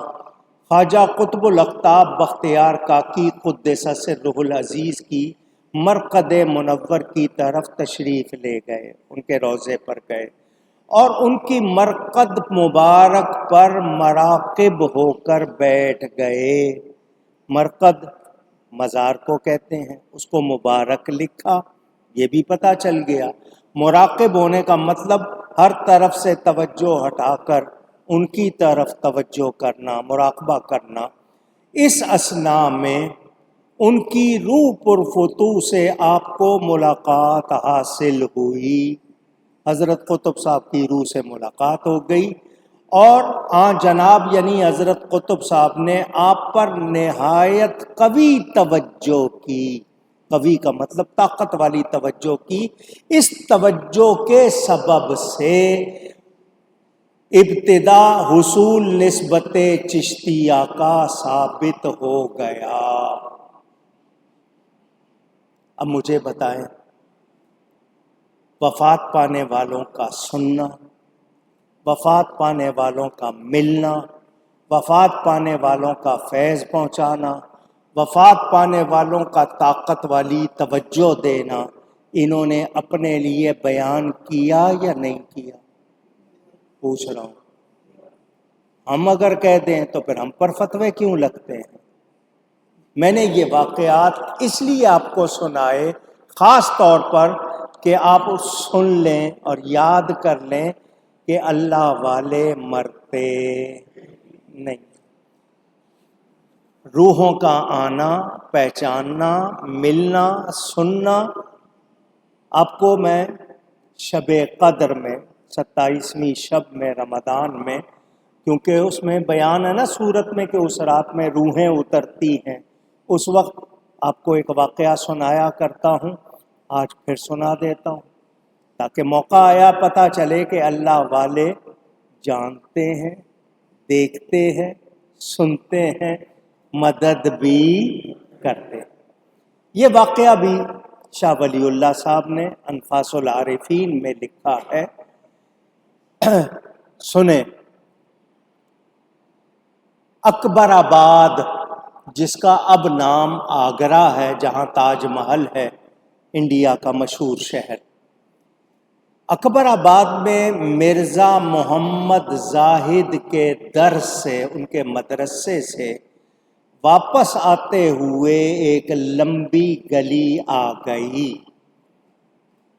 خواجہ قطب الاقطاب بختیار کاکی قدس سرہ العزیز کی مرقد منور کی طرف تشریف لے گئے، ان کے روضے پر گئے اور ان کی مرقد مبارک پر مراقب ہو کر بیٹھ گئے۔ مرقد مزار کو کہتے ہیں، اس کو مبارک لکھا، یہ بھی پتہ چل گیا۔ مراقب ہونے کا مطلب ہر طرف سے توجہ ہٹا کر ان کی طرف توجہ کرنا، مراقبہ کرنا۔ اس اثناء میں ان کی روح پرفتوح سے آپ کو ملاقات حاصل ہوئی، حضرت قطب صاحب کی روح سے ملاقات ہو گئی، اور جناب یعنی حضرت قطب صاحب نے آپ پر نہایت قوی توجہ کی، قوی کا مطلب طاقت والی توجہ کی۔ اس توجہ کے سبب سے ابتدا حصول نسبت چشتیہ کا ثابت ہو گیا۔ اب مجھے بتائیں، وفات پانے والوں کا سننا، وفات پانے والوں کا ملنا، وفات پانے والوں کا فیض پہنچانا، وفات پانے والوں کا طاقت والی توجہ دینا انہوں نے اپنے لیے بیان کیا یا نہیں کیا؟ پوچھ رہا ہوں۔ ہم اگر کہہ دیں تو پھر ہم پر فتوے کیوں لگتے ہیں؟ میں نے یہ واقعات اس لیے آپ کو سنائے خاص طور پر کہ آپ سن لیں اور یاد کر لیں کہ اللہ والے مرتے نہیں۔ روحوں کا آنا، پہچاننا، ملنا، سننا۔ آپ کو میں شب قدر میں 27ویں شب میں رمضان میں، کیونکہ اس میں بیان ہے نا سورت میں کہ اس رات میں روحیں اترتی ہیں، اس وقت آپ کو ایک واقعہ سنایا کرتا ہوں، آج پھر سنا دیتا ہوں تاکہ موقع آیا پتہ چلے کہ اللہ والے جانتے ہیں، دیکھتے ہیں، سنتے ہیں، مدد بھی کرتے ہیں۔ یہ واقعہ بھی شاہ ولی اللہ صاحب نے انفاس العارفین میں لکھا ہے، سنیں۔ اکبر آباد، جس کا اب نام آگرہ ہے، جہاں تاج محل ہے، انڈیا کا مشہور شہر، اکبر آباد میں مرزا محمد زاہد کے درس سے، ان کے مدرسے سے واپس آتے ہوئے ایک لمبی گلی آ گئی۔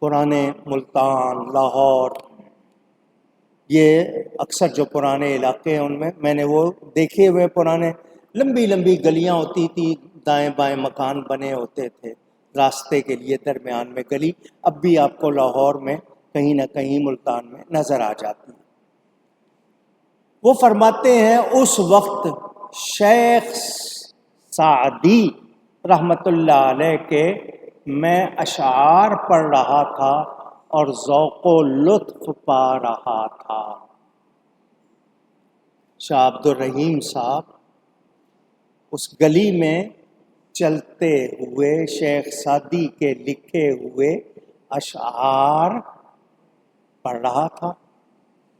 پرانے ملتان، لاہور، یہ اکثر جو پرانے علاقے ہیں ان میں نے وہ دیکھے ہوئے پرانے لمبی لمبی گلیاں ہوتی تھی، دائیں بائیں مکان بنے ہوتے تھے راستے کے لیے، درمیان میں گلی اب بھی آپ کو لاہور میں کہیں نہ کہیں ملتان میں نظر آ جاتی ہے۔ وہ فرماتے ہیں اس وقت شیخ سعدی رحمت اللہ علیہ کے میں اشعار پڑھ رہا تھا اور ذوق و لطف پا رہا تھا۔ شاہ عبد الرحیم صاحب اس گلی میں چلتے ہوئے شیخ سعدی کے لکھے ہوئے اشعار پڑھ رہا تھا،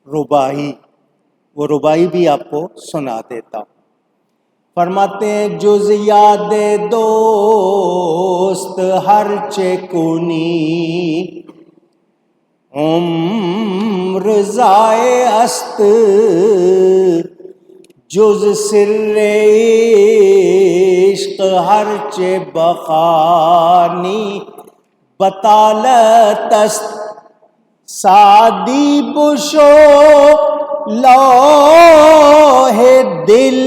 رباعی۔ وہ رباعی بھی آپ کو سنا دیتا ہوں۔ فرماتے ہیں جز یاد دوست ہر چکونی عمر ضائع است، جز سر عشق ہر چه بخانی بطالت است، سعدی بشو لوح دل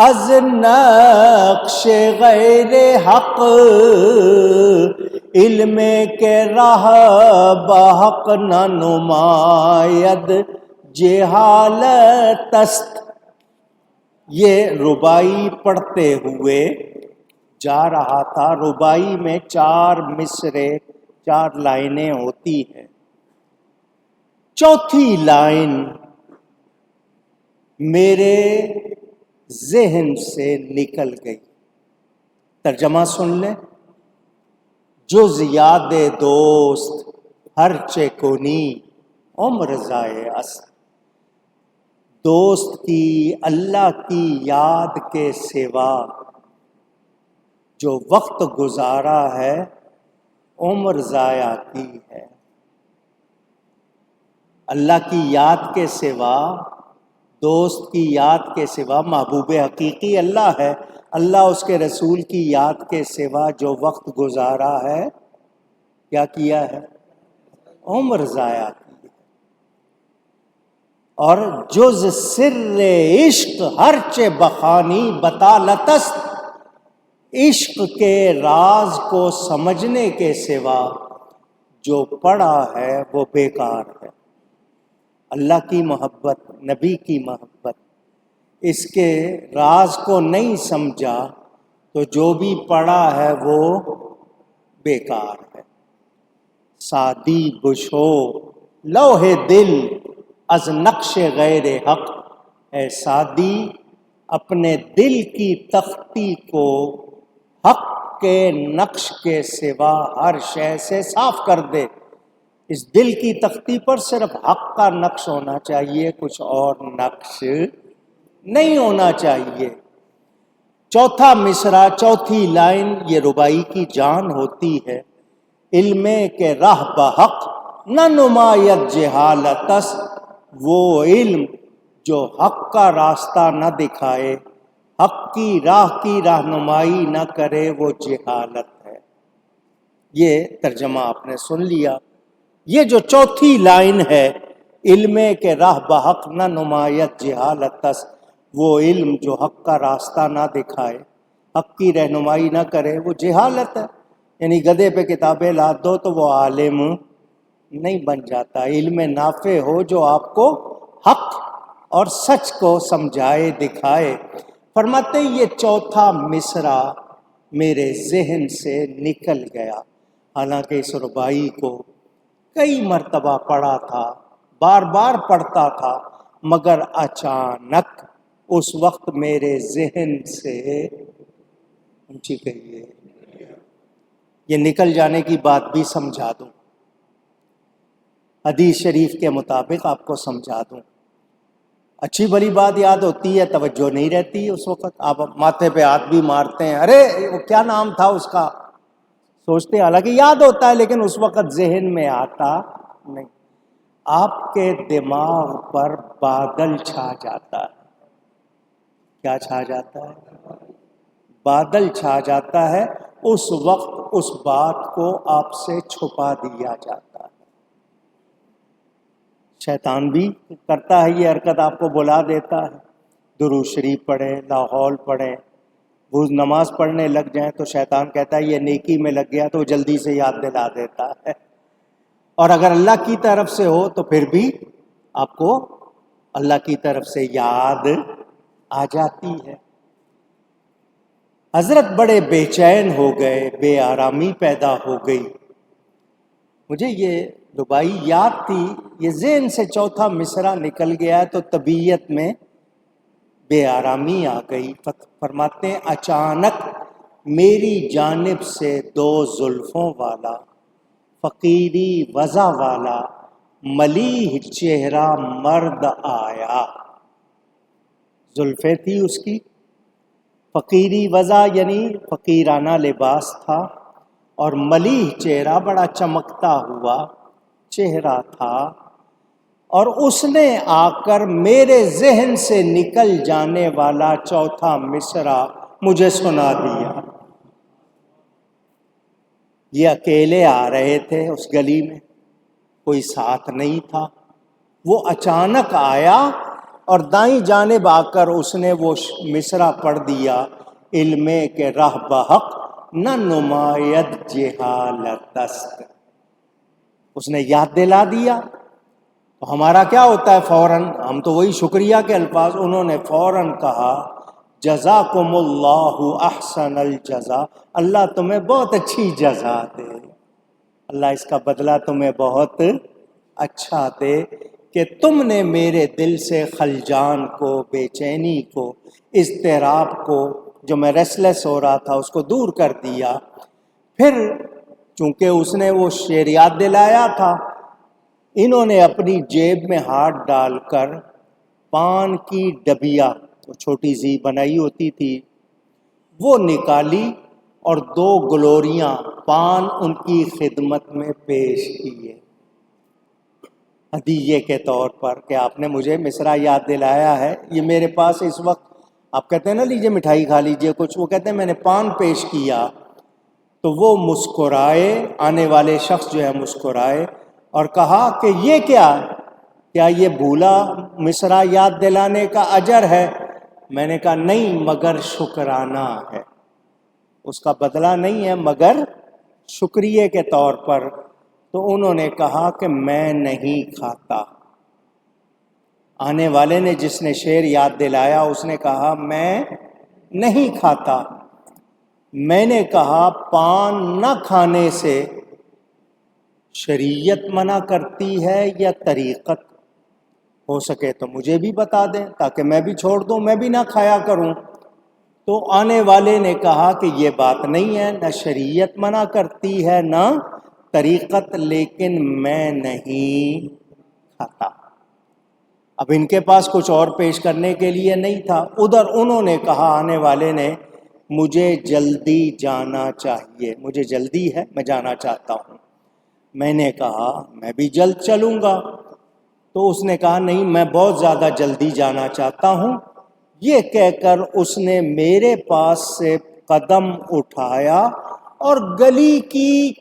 از نقش غیر حق، علم کے راہ بحق نہ نماید جہالت است۔ یہ رباعی پڑھتے ہوئے جا رہا تھا۔ رباعی میں 4 مصرے، 4 لائنیں ہوتی ہیں، چوتھی لائن میرے ذہن سے نکل گئی۔ ترجمہ سن لیں۔ جز یاد دوست ہر چه کنی عمر ضائع است، دوست کی، اللہ کی یاد کے سوا جو وقت گزارا ہے عمر ضائع کی ہے۔ اللہ کی یاد کے سوا، دوست کی یاد کے سوا، محبوب حقیقی اللہ ہے، اللہ اس کے رسول کی یاد کے سوا جو وقت گزارا ہے کیا کیا ہے؟ عمر ضائع کی ہے۔ اور جز سر عشق ہر چه بخانی بطالت است، عشق کے راز کو سمجھنے کے سوا جو پڑھا ہے وہ بیکار ہے۔ اللہ کی محبت، نبی کی محبت، اس کے راز کو نہیں سمجھا تو جو بھی پڑھا ہے وہ بیکار ہے۔ سعدی بشو لوح دل از نقش غیر حق، اے سعدی اپنے دل کی تختی کو حق کے نقش کے سوا ہر شے سے صاف کر دے۔ اس دل کی تختی پر صرف حق کا نقش ہونا چاہیے، کچھ اور نقش نہیں ہونا چاہیے۔ چوتھا مصرع، چوتھی لائن یہ ربائی کی جان ہوتی ہے، علم کے راہ بحق نہ نمایت جہالتس، وہ علم جو حق کا راستہ نہ دکھائے، حق کی رہنمائی نہ کرے، وہ جہالت ہے۔ یہ ترجمہ آپ نے سن لیا۔ یہ جو چوتھی لائن ہے، علم کے راہ بحق نہ نمایت جہالتس، وہ علم جو حق کا راستہ نہ دکھائے، حق کی رہنمائی نہ کرے، وہ جہالت ہے۔ یعنی گدھے پہ کتابیں لاد دو تو وہ عالم نہیں بن جاتا۔ علم نافع ہو جو آپ کو حق اور سچ کو سمجھائے دکھائے۔ فرماتے ہیں یہ چوتھا مصرع میرے ذہن سے نکل گیا، حالانکہ اس ربائی کو کئی مرتبہ پڑھا تھا، بار بار پڑھتا تھا، مگر اچانک اس وقت میرے ذہن سے اونچی کہیے یہ نکل جانے کی بات بھی سمجھا دوں، حدیث شریف کے مطابق آپ کو سمجھا دوں۔ اچھی بڑی بات یاد ہوتی ہے، توجہ نہیں رہتی اس وقت، آپ ماتھے پہ ہاتھ بھی مارتے ہیں، ارے وہ کیا نام تھا اس کا، سوچتے ہیں، حالانکہ یاد ہوتا ہے لیکن اس وقت ذہن میں آتا نہیں۔ آپ کے دماغ پر بادل چھا جاتا ہے۔ کیا چھا جاتا ہے؟ بادل چھا جاتا ہے۔ اس وقت اس بات کو آپ سے چھپا دیا جاتا ہے۔ شیطان بھی کرتا ہے یہ حرکت، آپ کو بلا دیتا ہے، درود شریف پڑھیں، لا حول پڑھیں، وہ نماز پڑھنے لگ جائیں تو شیطان کہتا ہے یہ نیکی میں لگ گیا، تو جلدی سے یاد دلا دیتا ہے۔ اور اگر اللہ کی طرف سے ہو تو پھر بھی آپ کو اللہ کی طرف سے یاد آ جاتی ہے۔ حضرت بڑے بے چین ہو گئے، بے آرامی پیدا ہو گئی۔ مجھے یہ ربائی یاد تھی، یہ ذہن سے چوتھا مصرع نکل گیا ہے تو طبیعت میں بے آرامی آ گئی۔ فرماتے ہیں اچانک میری جانب سے دو زلفوں والا، فقیری وضع والا، ملیح چہرہ مرد آیا۔ زلفیں تھی اس کی، فقیری وضع یعنی فقیرانہ لباس تھا، اور ملیح چہرہ بڑا چمکتا ہوا چہرہ تھا، اور اس نے آ کر میرے ذہن سے نکل جانے والا چوتھا مصرع مجھے سنا دیا۔ یہ اکیلے آ رہے تھے اس گلی میں، کوئی ساتھ نہیں تھا، وہ اچانک آیا اور دائیں جانب آ کر اس نے وہ مصرع پڑھ دیا، علم کے راہ بحق نہ نمایت جہالتست۔ اس نے یاد دلا دیا۔ تو ہمارا کیا ہوتا ہے فوراً، ہم تو وہی شکریہ کے الفاظ، انہوں نے فوراً کہا جزاکم اللہ احسن الجزا، اللہ تمہیں بہت اچھی جزا دے، اللہ اس کا بدلہ تمہیں بہت اچھا دے کہ تم نے میرے دل سے خلجان کو، بے چینی کو، اضطراب کو، جو میں ریسلیس ہو رہا تھا اس کو دور کر دیا۔ پھر چونکہ اس نے وہ شعر یاد دلایا تھا، انہوں نے اپنی جیب میں ہاتھ ڈال کر پان کی ڈبیا، تو چھوٹی سی بنائی ہوتی تھی، وہ نکالی اور دو گلوریاں پان ان کی خدمت میں پیش کیے ہدیے کے طور پر کہ آپ نے مجھے مصرع یاد دلایا ہے، یہ میرے پاس اس وقت، آپ کہتے ہیں نا لیجئے مٹھائی کھا لیجئے کچھ، وہ کہتے ہیں میں نے پان پیش کیا۔ تو وہ مسکرائے، آنے والے شخص جو ہے مسکرائے اور کہا کہ یہ کیا یہ بھولا مصرع یاد دلانے کا اجر ہے؟ میں نے کہا نہیں، مگر شکرانہ ہے، اس کا بدلہ نہیں ہے مگر شکریہ کے طور پر۔ تو انہوں نے کہا کہ میں نہیں کھاتا۔ آنے والے نے، جس نے شعر یاد دلایا، اس نے کہا میں نہیں کھاتا۔ میں نے کہا پان نہ کھانے سے شریعت منع کرتی ہے یا طریقت؟ ہو سکے تو مجھے بھی بتا دیں تاکہ میں بھی چھوڑ دوں، میں بھی نہ کھایا کروں۔ تو آنے والے نے کہا کہ یہ بات نہیں ہے، نہ شریعت منع کرتی ہے نہ طریقت، لیکن میں نہیں کھاتا۔ اب ان کے پاس کچھ اور پیش کرنے کے لیے نہیں تھا۔ ادھر انہوں نے کہا، آنے والے نے، مجھے جلدی جانا چاہیے، مجھے جلدی ہے، میں جانا چاہتا ہوں۔ میں نے کہا میں بھی جلد چلوں گا۔ تو اس نے کہا نہیں، میں بہت زیادہ جلدی جانا چاہتا ہوں۔ یہ کہہ کر اس نے میرے پاس سے قدم اٹھایا اور گلی کی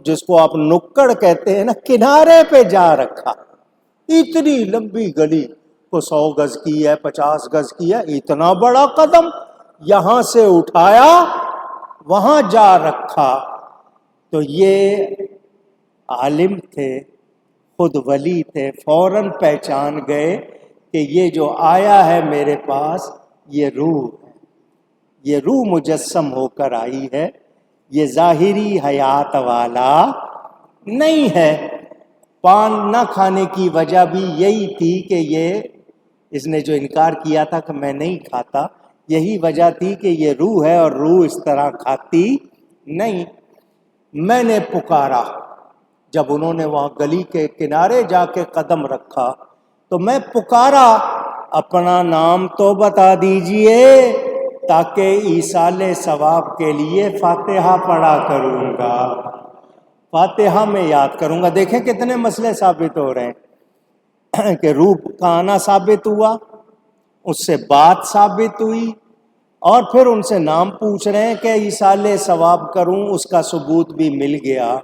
جس کو آپ نکڑ کہتے ہیں نا، کنارے پہ جا رکھا۔ اتنی لمبی گلی، کو 100 گز کی ہے، 50 گز کی ہے، اتنا بڑا قدم یہاں سے اٹھایا وہاں جا رکھا۔ تو یہ عالم تھے، خود ولی تھے، فوراً پہچان گئے کہ یہ جو آیا ہے میرے پاس یہ روح ہے، یہ روح مجسم ہو کر آئی ہے، یہ ظاہری حیات والا نہیں ہے۔ پان نہ کھانے کی وجہ بھی یہی تھی کہ اس نے جو انکار کیا تھا کہ میں نہیں کھاتا، یہی وجہ تھی کہ یہ روح ہے اور روح اس طرح کھاتی نہیں۔ میں نے پکارا، جب انہوں نے وہاں گلی کے کنارے جا کے قدم رکھا تو میں پکارا، اپنا نام تو بتا دیجئے تاکہ ایصال ثواب کے لیے فاتحہ پڑھا کروں گا، فاتحہ میں یاد کروں گا۔ دیکھیں کتنے مسئلے ثابت ہو رہے ہیں کہ روح کا آنا ثابت ہوا، اس سے بات ثابت ہوئی، اور پھر ان سے نام پوچھ رہے ہیں کہ ایصال ثواب کروں، اس کا ثبوت بھی مل گیا۔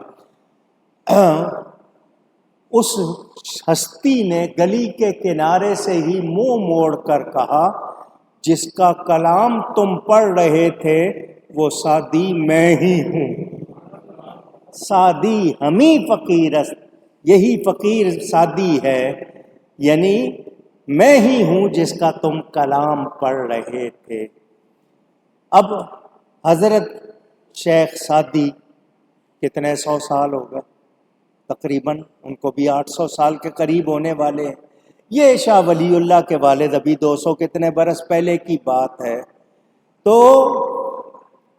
اس ہستی نے گلی کے کنارے سے ہی منہ موڑ کر کہا، جس کا کلام تم پڑھ رہے تھے وہ سعدی میں ہی ہوں، سعدی ہمیں فقیر است، یہی فقیر سعدی ہے، یعنی میں ہی ہوں جس کا تم کلام پڑھ رہے تھے۔ اب حضرت شیخ سعدی کتنے 100 سال ہو گئے تقریباً، ان کو بھی 800 سال کے قریب ہونے والے ہیں۔ یہ شاہ ولی اللہ کے والد ابھی 200 کتنے برس پہلے کی بات ہے۔ تو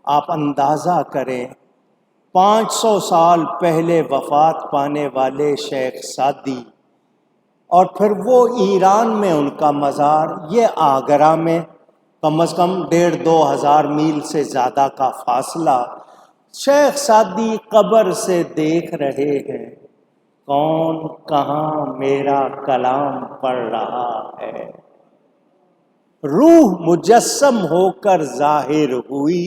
آپ اندازہ کریں 500 سال پہلے وفات پانے والے شیخ سعدی، اور پھر وہ ایران میں ان کا مزار، یہ آگرہ میں کم از کم 1.5-2 ہزار میل سے زیادہ کا فاصلہ۔ شیخ سعدی قبر سے دیکھ رہے ہیں کون کہاں میرا کلام پڑھ رہا ہے۔ روح مجسم ہو کر ظاہر ہوئی،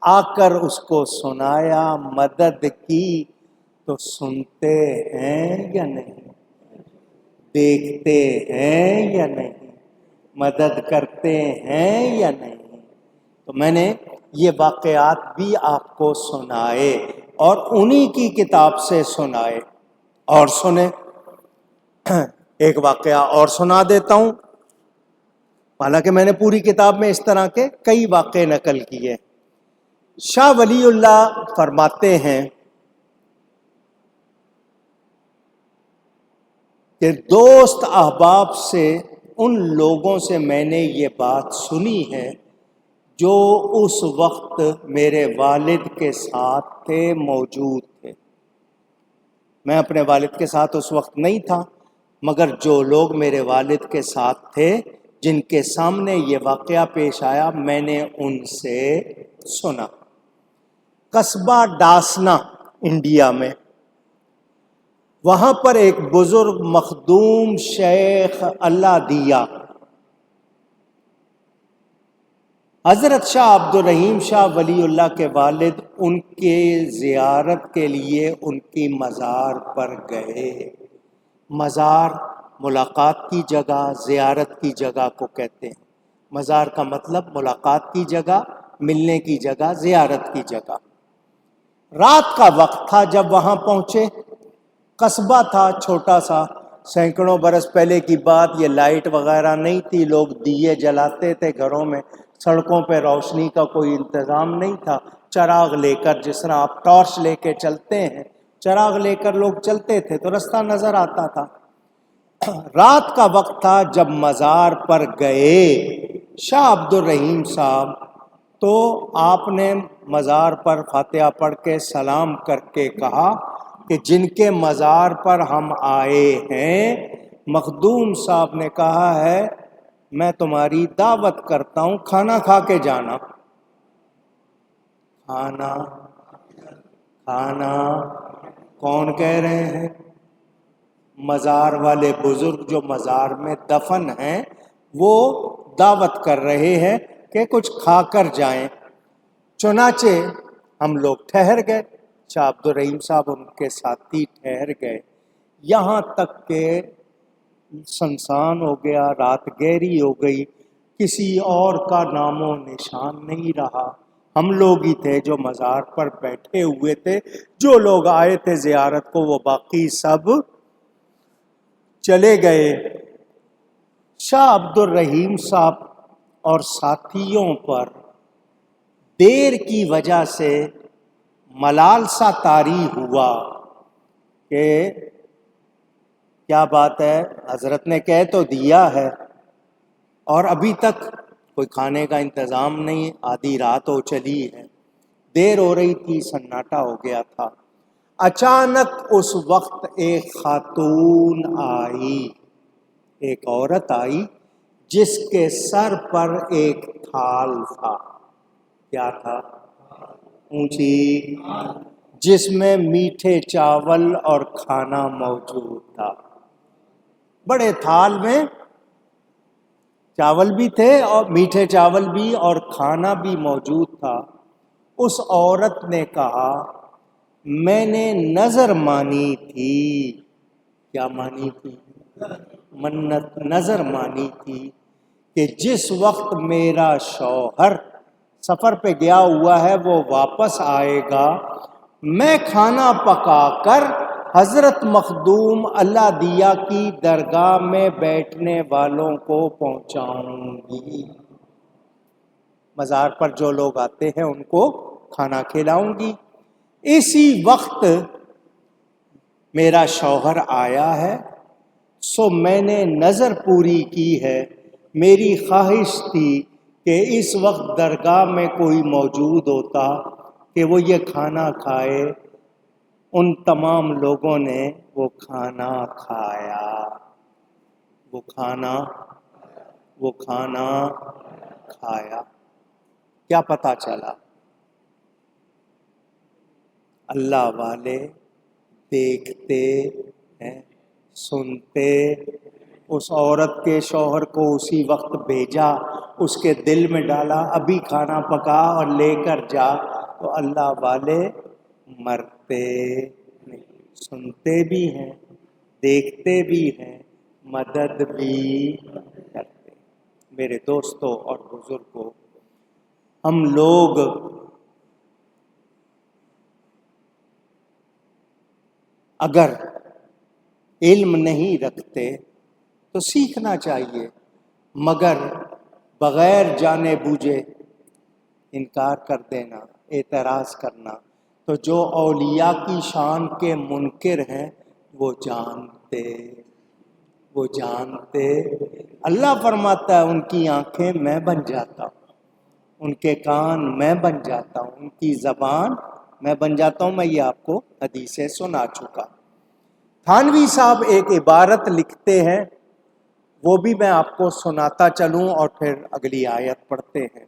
آ کر اس کو سنایا مدد کی، تو سنتے ہیں یا نہیں، دیکھتے ہیں یا نہیں، مدد کرتے ہیں یا نہیں۔ تو میں نے یہ واقعات بھی آپ کو سنائے اور انہی کی کتاب سے سنائے۔ اور سنیں، ایک واقعہ اور سنا دیتا ہوں، حالانکہ میں نے پوری کتاب میں اس طرح کے کئی واقعے نقل کیے۔ شاہ ولی اللہ فرماتے ہیں کہ دوست احباب سے، ان لوگوں سے میں نے یہ بات سنی ہے جو اس وقت میرے والد کے ساتھ تھے، موجود تھے۔ میں اپنے والد کے ساتھ اس وقت نہیں تھا، مگر جو لوگ میرے والد کے ساتھ تھے، جن کے سامنے یہ واقعہ پیش آیا، میں نے ان سے سنا۔ قصبہ ڈاسنا انڈیا میں، وہاں پر ایک بزرگ مخدوم شیخ اللہ دیا، حضرت شاہ عبد الرحیم شاہ ولی اللہ کے والد، ان کے زیارت کے لیے ان کی مزار پر گئے۔ مزار ملاقات کی جگہ، زیارت کی جگہ کو کہتے ہیں۔ مزار کا مطلب ملاقات کی جگہ، ملنے کی جگہ، زیارت کی جگہ۔ رات کا وقت تھا جب وہاں پہنچے۔ قصبہ تھا چھوٹا سا، سینکڑوں برس پہلے کی بات، یہ لائٹ وغیرہ نہیں تھی، لوگ دیے جلاتے تھے گھروں میں، سڑکوں پہ روشنی کا کوئی انتظام نہیں تھا۔ چراغ لے کر، جس طرح آپ ٹارچ لے کے چلتے ہیں، چراغ لے کر لوگ چلتے تھے تو رستہ نظر آتا تھا۔ رات کا وقت تھا جب مزار پر گئے شاہ عبد الرحیم صاحب، تو آپ نے مزار پر فاتحہ پڑھ کے سلام کر کے کہا کہ جن کے مزار پر ہم آئے ہیں، مخدوم صاحب نے کہا ہے میں تمہاری دعوت کرتا ہوں، کھانا کھا کے جانا۔ کھانا کھانا کون کہہ رہے ہیں؟ مزار والے بزرگ جو مزار میں دفن ہیں وہ دعوت کر رہے ہیں کہ کچھ کھا کر جائیں۔ چنانچہ ہم لوگ ٹھہر گئے، شاہ عبد الرحیم صاحب ان کے ساتھی ٹھہر گئے، یہاں تک کہ سنسان ہو گیا، رات گہری ہو گئی، کسی اور کا نام و نشان نہیں رہا۔ ہم لوگ ہی تھے جو مزار پر بیٹھے ہوئے تھے، جو لوگ آئے تھے زیارت کو وہ باقی سب چلے گئے۔ شاہ عبد الرحیم صاحب اور ساتھیوں پر دیر کی وجہ سے ملال سا طاری ہوا کہ کیا بات ہے، حضرت نے کہہ تو دیا ہے اور ابھی تک کوئی کھانے کا انتظام نہیں، آدھی رات ہو چلی ہے، دیر ہو رہی تھی، سناٹا ہو گیا تھا۔ اچانک اس وقت ایک خاتون آئی، ایک عورت آئی جس کے سر پر ایک تھال تھا۔ کیا تھا؟ اونچی، جس میں میٹھے چاول اور کھانا موجود تھا۔ بڑے تھال میں چاول بھی تھے اور میٹھے چاول بھی اور کھانا بھی موجود تھا۔ اس عورت نے کہا میں نے نظر مانی تھی۔ کیا مانی تھی؟ منت، نظر مانی تھی کہ جس وقت میرا شوہر سفر پہ گیا ہوا ہے وہ واپس آئے گا، میں کھانا پکا کر حضرت مخدوم اللہ دیا کی درگاہ میں بیٹھنے والوں کو پہنچاؤں گی، مزار پر جو لوگ آتے ہیں ان کو کھانا کھلاؤں گی۔ اسی وقت میرا شوہر آیا ہے، سو میں نے نظر پوری کی ہے، میری خواہش تھی کہ اس وقت درگاہ میں کوئی موجود ہوتا کہ وہ یہ کھانا کھائے۔ ان تمام لوگوں نے وہ کھانا کھایا، وہ کھانا کھایا۔ کیا پتہ چلا؟ اللہ والے دیکھتے ہیں، سنتے۔ اس عورت کے شوہر کو اسی وقت بھیجا، اس کے دل میں ڈالا ابھی کھانا پکا اور لے کر جا، تو اللہ والے مرتے نہیں، سنتے بھی ہیں، دیکھتے بھی ہیں، مدد بھی کرتے۔ میرے دوستوں اور بزرگوں، ہم لوگ اگر علم نہیں رکھتے تو سیکھنا چاہیے، مگر بغیر جانے بوجھے انکار کر دینا، اعتراض کرنا، تو جو اولیاء کی شان کے منکر ہیں وہ جانتے اللہ فرماتا ہے ان کی آنکھیں میں بن جاتا ہوں، ان کے کان میں بن جاتا ہوں، ان کی زبان میں بن جاتا ہوں۔ میں یہ آپ کو حدیثیں سنا چکا۔ تھانوی صاحب ایک عبارت لکھتے ہیں، وہ بھی میں آپ کو سناتا چلوں اور پھر اگلی آیت پڑھتے ہیں۔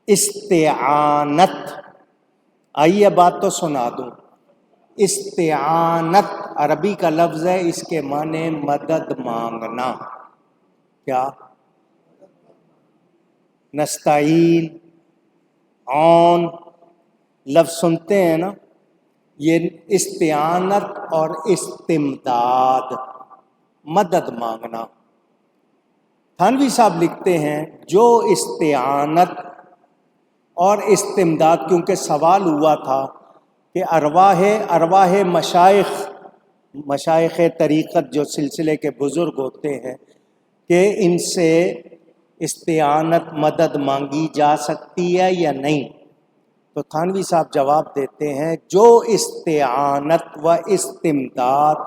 استعانت، آئیے بات تو سنا دوں۔ استعانت عربی کا لفظ ہے، اس کے معنی مدد مانگنا۔ کیا؟ نستعین، عون لفظ سنتے ہیں نا، یہ استعانت اور استمداد، مدد مانگنا۔ تھانوی صاحب لکھتے ہیں جو استعانت اور استمداد، کیونکہ سوال ہوا تھا کہ ارواح مشائخ طریقت جو سلسلے کے بزرگ ہوتے ہیں کہ ان سے استعانت مدد مانگی جا سکتی ہے یا نہیں، تو تھانوی صاحب جواب دیتے ہیں جو استعانت و استمداد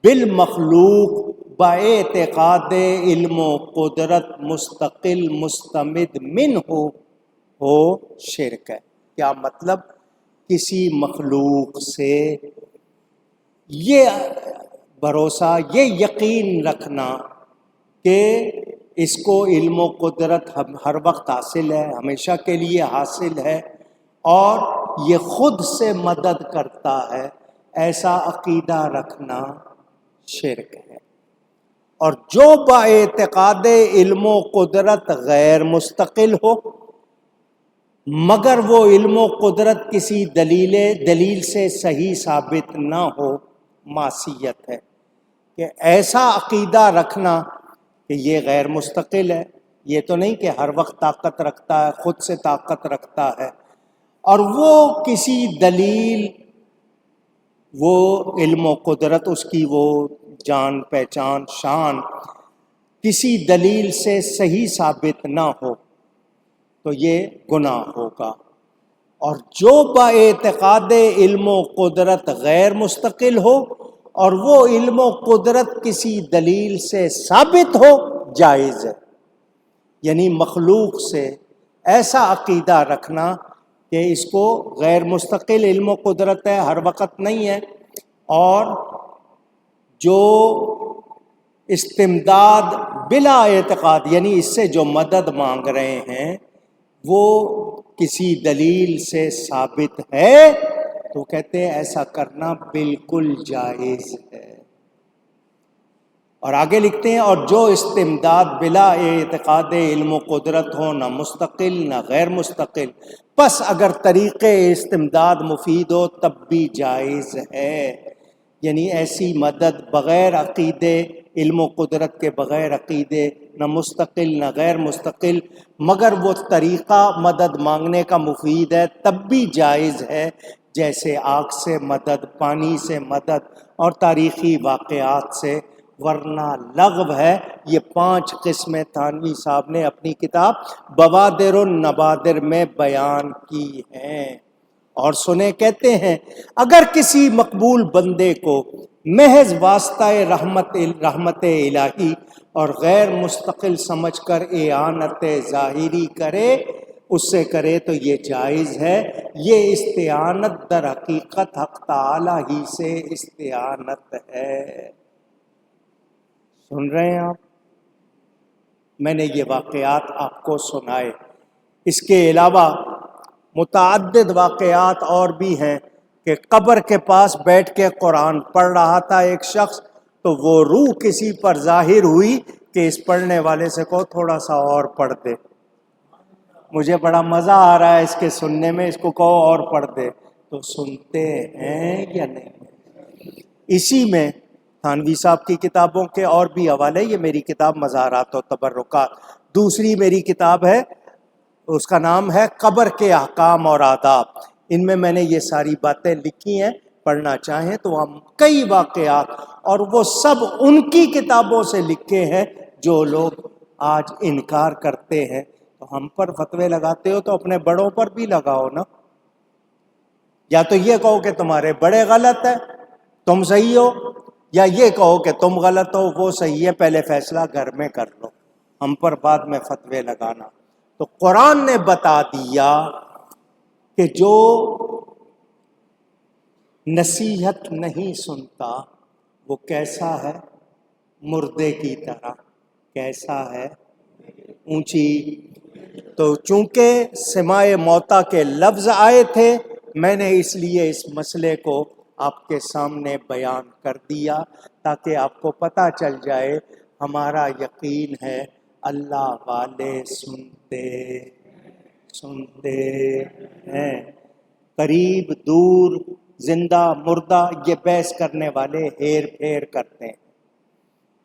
بالمخلوق باعتقاد علم و قدرت مستقل مستمد من ہو شرک ہے۔ کیا مطلب؟ کسی مخلوق سے یہ بھروسہ، یہ یقین رکھنا کہ اس کو علم و قدرت ہر وقت حاصل ہے، ہمیشہ کے لیے حاصل ہے، اور یہ خود سے مدد کرتا ہے، ایسا عقیدہ رکھنا شرک ہے۔ اور جو با اعتقاد علم و قدرت غیر مستقل ہو مگر وہ علم و قدرت کسی دلیل سے صحیح ثابت نہ ہو، معصیت ہے۔ کہ ایسا عقیدہ رکھنا کہ یہ غیر مستقل ہے، یہ تو نہیں کہ ہر وقت طاقت رکھتا ہے، خود سے طاقت رکھتا ہے، اور وہ کسی دلیل، وہ علم و قدرت اس کی، وہ جان پہچان شان کسی دلیل سے صحیح ثابت نہ ہو تو یہ گناہ ہوگا۔ اور جو با اعتقاد علم و قدرت غیر مستقل ہو اور وہ علم و قدرت کسی دلیل سے ثابت ہو، جائز ہے۔ یعنی مخلوق سے ایسا عقیدہ رکھنا کہ اس کو غیر مستقل علم و قدرت ہے، ہر وقت نہیں ہے، اور جو استمداد بلا اعتقاد، یعنی اس سے جو مدد مانگ رہے ہیں وہ کسی دلیل سے ثابت ہے، تو کہتے ہیں ایسا کرنا بالکل جائز ہے۔ اور آگے لکھتے ہیں، اور جو استمداد بلا اعتقاد علم و قدرت ہو، نہ مستقل نہ غیر مستقل، پس اگر طریقے استمداد مفید ہو تب بھی جائز ہے۔ یعنی ایسی مدد بغیر عقیدے، علم و قدرت کے بغیر عقیدے، نہ مستقل نہ غیر مستقل، مگر وہ طریقہ مدد مانگنے کا مفید ہے تب بھی جائز ہے، جیسے آگ سے مدد، پانی سے مدد اور تاریخی واقعات سے، ورنہ لغو ہے۔ یہ 5 قسمیں تھانوی صاحب نے اپنی کتاب بوادر النبادر میں بیان کی ہیں۔ اور سنیں، کہتے ہیں اگر کسی مقبول بندے کو محض واسطہ رحمت الہی اور غیر مستقل سمجھ کر اعانت ظاہری کرے، اس سے کرے تو یہ جائز ہے۔ یہ استعانت در حقیقت حق تعالی ہی سے استعانت ہے۔ سن رہے ہیں آپ؟ میں نے یہ واقعات آپ کو سنائے، اس کے علاوہ متعدد واقعات اور بھی ہیں کہ قبر کے پاس بیٹھ کے قرآن پڑھ رہا تھا ایک شخص، تو وہ روح کسی پر ظاہر ہوئی کہ اس پڑھنے والے سے کہو تھوڑا سا اور پڑھ دے، مجھے بڑا مزہ آ رہا ہے اس کے سننے میں، اس کو کہو اور پڑھ دے۔ تو سنتے ہیں یا نہیں؟ اسی میں تھانوی صاحب کی کتابوں کے اور بھی حوالے، یہ میری کتاب مزارات و تبرکات، دوسری میری کتاب ہے، اس کا نام ہے قبر کے احکام اور آداب۔ ان میں نے یہ ساری باتیں لکھی ہیں، پڑھنا چاہیں تو ہم کئی واقعات، اور وہ سب ان کی کتابوں سے لکھے ہیں جو لوگ آج انکار کرتے ہیں۔ تو ہم پر فتوے لگاتے ہو تو اپنے بڑوں پر بھی لگاؤ نا، یا تو یہ کہو کہ تمہارے بڑے غلط ہے تم صحیح ہو، یا یہ کہو کہ تم غلط ہو وہ صحیح ہے، پہلے فیصلہ گھر میں کر لو، ہم پر بعد میں فتوے لگانا۔ تو قرآن نے بتا دیا کہ جو نصیحت نہیں سنتا وہ کیسا ہے؟ مردے کی طرح۔ کیسا ہے؟ اونچی۔ تو چونکہ سماع موتا کے لفظ آئے تھے، میں نے اس لیے اس مسئلے کو آپ کے سامنے بیان کر دیا تاکہ آپ کو پتہ چل جائے ہمارا یقین ہے اللہ والے سنتے ہیں، قریب دور زندہ مردہ یہ بحث کرنے والے ہیر پھیر کرتے ہیں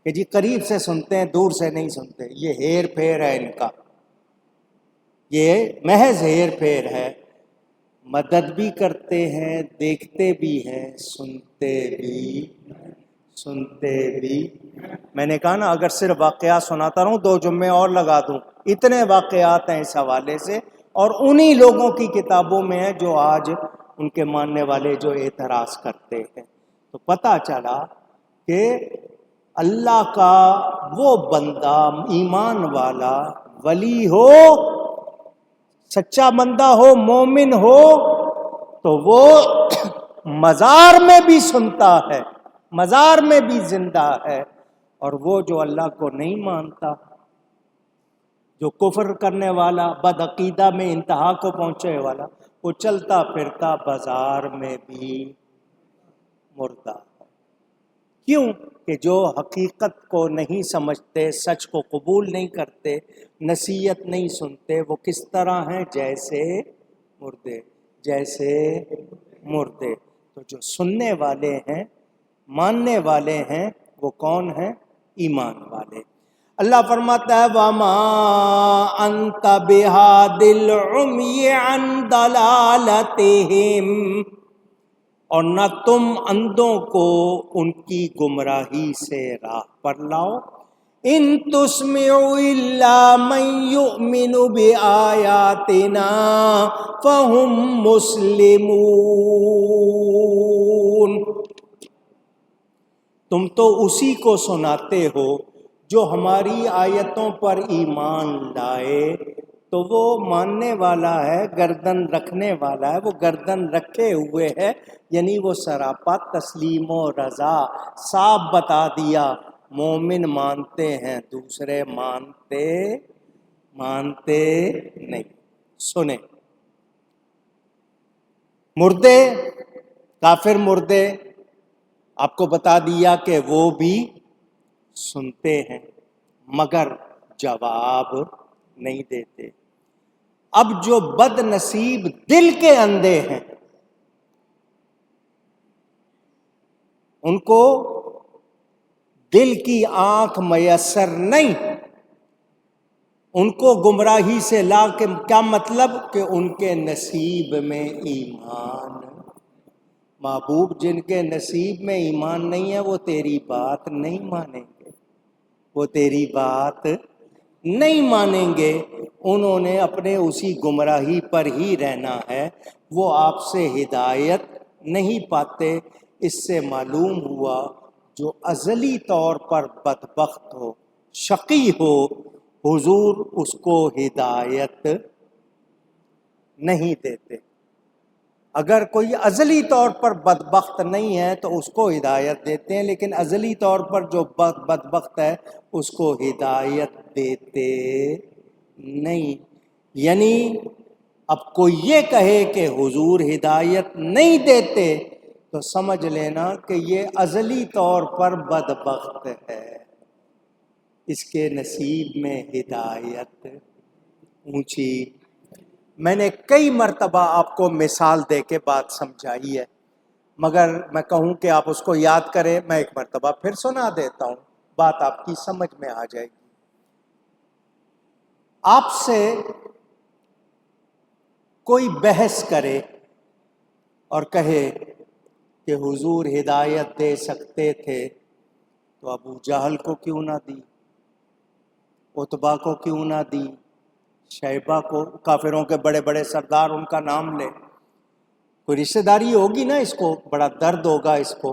کہ جی قریب سے سنتے ہیں دور سے نہیں سنتے، یہ ہیر پھیر ہے ان کا، یہ محض ہیر پھیر ہے۔ مدد بھی کرتے ہیں، دیکھتے بھی ہیں، سنتے بھی۔ میں نے کہا نا اگر صرف واقعات سناتا رہوں 2 جمعے اور لگا دوں، اتنے واقعات ہیں اس حوالے سے، اور انہی لوگوں کی کتابوں میں ہے جو آج ان کے ماننے والے جو اعتراض کرتے ہیں۔ تو پتہ چلا کہ اللہ کا وہ بندہ ایمان والا ولی ہو، سچا بندہ ہو، مومن ہو، تو وہ مزار میں بھی سنتا ہے، مزار میں بھی زندہ ہے، اور وہ جو اللہ کو نہیں مانتا جو کفر کرنے والا، بدعقیدہ میں انتہا کو پہنچے والا، وہ چلتا پھرتا بازار میں بھی مردہ ہے۔ کیوں کہ جو حقیقت کو نہیں سمجھتے، سچ کو قبول نہیں کرتے، نصیحت نہیں سنتے، وہ کس طرح ہیں؟ جیسے مردے، جیسے مردے۔ تو جو سننے والے ہیں، ماننے والے ہیں، وہ کون ہیں؟ ایمان والے۔ اللہ فرماتا ہے وَمَا أَنْتَ بِهَادِ الْعُمْيِ عَنْ ضَلَالَتِهِمْ، اور نہ تم اندھوں کو ان کی گمراہی سے راہ پر لاؤ۔ ان تسمع الا من یؤمن بآیاتنا فهم مسلمون، تم تو اسی کو سناتے ہو جو ہماری آیتوں پر ایمان لائے، تو وہ ماننے والا ہے، گردن رکھنے والا ہے، وہ گردن رکھے ہوئے ہے، یعنی وہ سراپا تسلیم و رضا صاف بتا دیا۔ مومن مانتے ہیں، دوسرے مانتے نہیں۔ سنیں، مردے، کافر مردے، آپ کو بتا دیا کہ وہ بھی سنتے ہیں مگر جواب نہیں دیتے۔ اب جو بد نصیب دل کے اندھے ہیں، ان کو دل کی آنکھ میسر نہیں، ان کو گمراہی سے لا کے کیا مطلب کہ ان کے نصیب میں ایمان۔ محبوب، جن کے نصیب میں ایمان نہیں ہے وہ تیری بات نہیں مانیں گے، وہ تیری بات نہیں مانیں گے۔ انہوں نے اپنے اسی گمراہی پر ہی رہنا ہے، وہ آپ سے ہدایت نہیں پاتے۔ اس سے معلوم ہوا جو ازلی طور پر بدبخت ہو، شقی ہو، حضور اس کو ہدایت نہیں دیتے۔ اگر کوئی ازلی طور پر بدبخت نہیں ہے تو اس کو ہدایت دیتے ہیں، لیکن ازلی طور پر جو بدبخت ہے اس کو ہدایت دیتے نہیں۔ یعنی اب کوئی یہ کہے کہ حضور ہدایت نہیں دیتے تو سمجھ لینا کہ یہ ازلی طور پر بدبخت ہے، اس کے نصیب میں ہدایت اونچی۔ میں نے کئی مرتبہ آپ کو مثال دے کے بات سمجھائی ہے، مگر میں کہوں کہ آپ اس کو یاد کریں، میں ایک مرتبہ پھر سنا دیتا ہوں، بات آپ کی سمجھ میں آ جائے گی۔ آپ سے کوئی بحث کرے اور کہے کہ حضور ہدایت دے سکتے تھے تو ابو جہل کو کیوں نہ دی، عتبہ کو کیوں نہ دی، شیبہ کو، کافروں کے بڑے بڑے سردار، ان کا نام لے۔ کوئی رشتہ داری ہوگی نا، اس کو بڑا درد ہوگا اس کو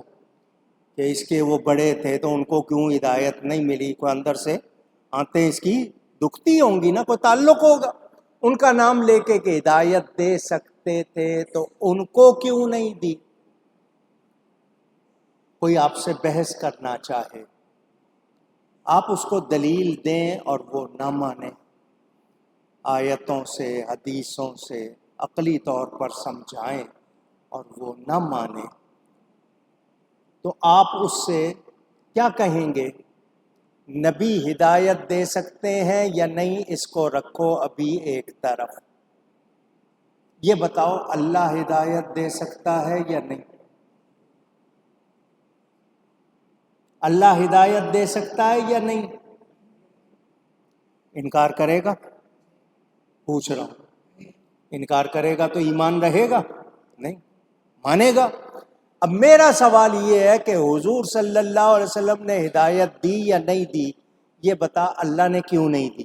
کہ اس کے وہ بڑے تھے تو ان کو کیوں ہدایت نہیں ملی، کوئی اندر سے آنتیں اس کی دکھتی ہوں گی نا، کوئی تعلق ہوگا۔ ان کا نام لے کے کہ ہدایت دے سکتے تھے تو ان کو کیوں نہیں دی۔ کوئی آپ سے بحث کرنا چاہے، آپ اس کو دلیل دیں اور وہ نہ مانے، آیتوں سے، حدیثوں سے عقلی طور پر سمجھائیں اور وہ نہ مانے، تو آپ اس سے کیا کہیں گے؟ نبی ہدایت دے سکتے ہیں یا نہیں، اس کو رکھو ابھی ایک طرف۔ یہ بتاؤ اللہ ہدایت دے سکتا ہے یا نہیں؟ اللہ ہدایت دے سکتا ہے یا نہیں؟ انکار کرے گا؟ پوچھ رہا ہوں، انکار کرے گا تو ایمان رہے گا؟ نہیں، مانے گا۔ اب میرا سوال یہ ہے کہ حضور صلی اللہ علیہ وسلم نے ہدایت دی یا نہیں دی، یہ بتا اللہ نے کیوں نہیں دی؟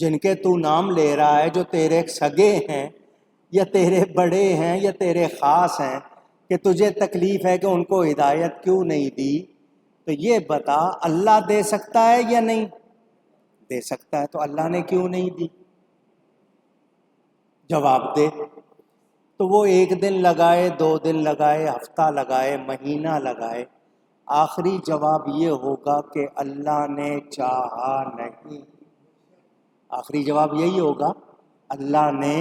جن کے تو نام لے رہا ہے، جو تیرے سگے ہیں یا تیرے بڑے ہیں یا تیرے خاص ہیں، کہ تجھے تکلیف ہے کہ ان کو ہدایت کیوں نہیں دی، تو یہ بتا اللہ دے سکتا ہے یا نہیں؟ دے سکتا ہے، تو اللہ نے کیوں نہیں دی؟ جواب دے۔ تو وہ 1 دن لگائے، 2 دن لگائے، ہفتہ لگائے، مہینہ لگائے، آخری جواب یہ ہوگا کہ اللہ نے چاہا نہیں. آخری جواب یہی ہوگا، اللہ نے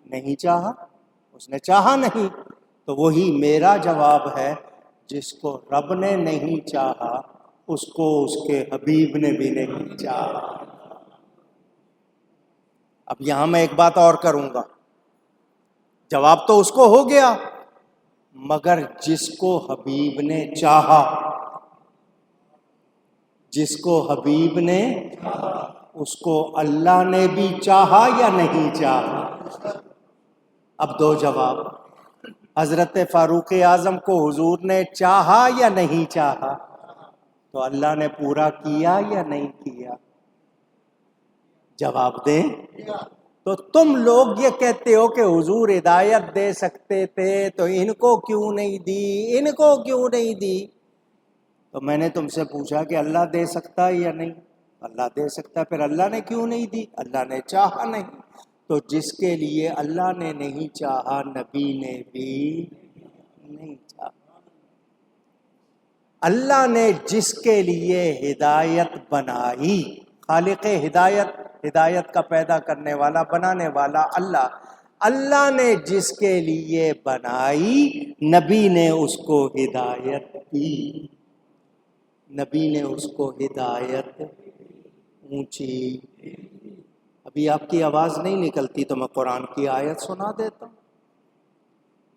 نہیں چاہا، اس نے چاہا نہیں. تو وہی میرا جواب ہے، جس کو رب نے نہیں چاہا اس کو اس کے حبیب نے بھی نہیں چاہا. اب یہاں میں ایک بات اور کروں گا، جواب تو اس کو ہو گیا، مگر جس کو حبیب نے چاہا، جس کو حبیب نے، اس کو اللہ نے بھی چاہا یا نہیں چاہا؟ اب دو جواب. حضرت فاروق اعظم کو حضور نے چاہا یا نہیں چاہا؟ تو اللہ نے پورا کیا یا نہیں کیا؟ جواب دیں. تو تم لوگ یہ کہتے ہو کہ حضور ہدایت دے سکتے تھے تو ان کو کیوں نہیں دی، ان کو کیوں نہیں دی؟ تو میں نے تم سے پوچھا کہ اللہ دے سکتا ہے یا نہیں؟ اللہ دے سکتا ہے، پھر اللہ نے کیوں نہیں دی؟ اللہ نے چاہا نہیں. تو جس کے لیے اللہ نے نہیں چاہا نبی نے بھی نہیں چاہا. اللہ نے جس کے لیے ہدایت بنائی، خالق ہدایت، ہدایت کا پیدا کرنے والا، بنانے والا اللہ، اللہ نے جس کے لیے بنائی نبی نے اس کو ہدایت دی، نبی نے اس کو ہدایت اونچی. ابھی آپ کی آواز نہیں نکلتی تو میں قرآن کی آیت سنا دیتا ہوں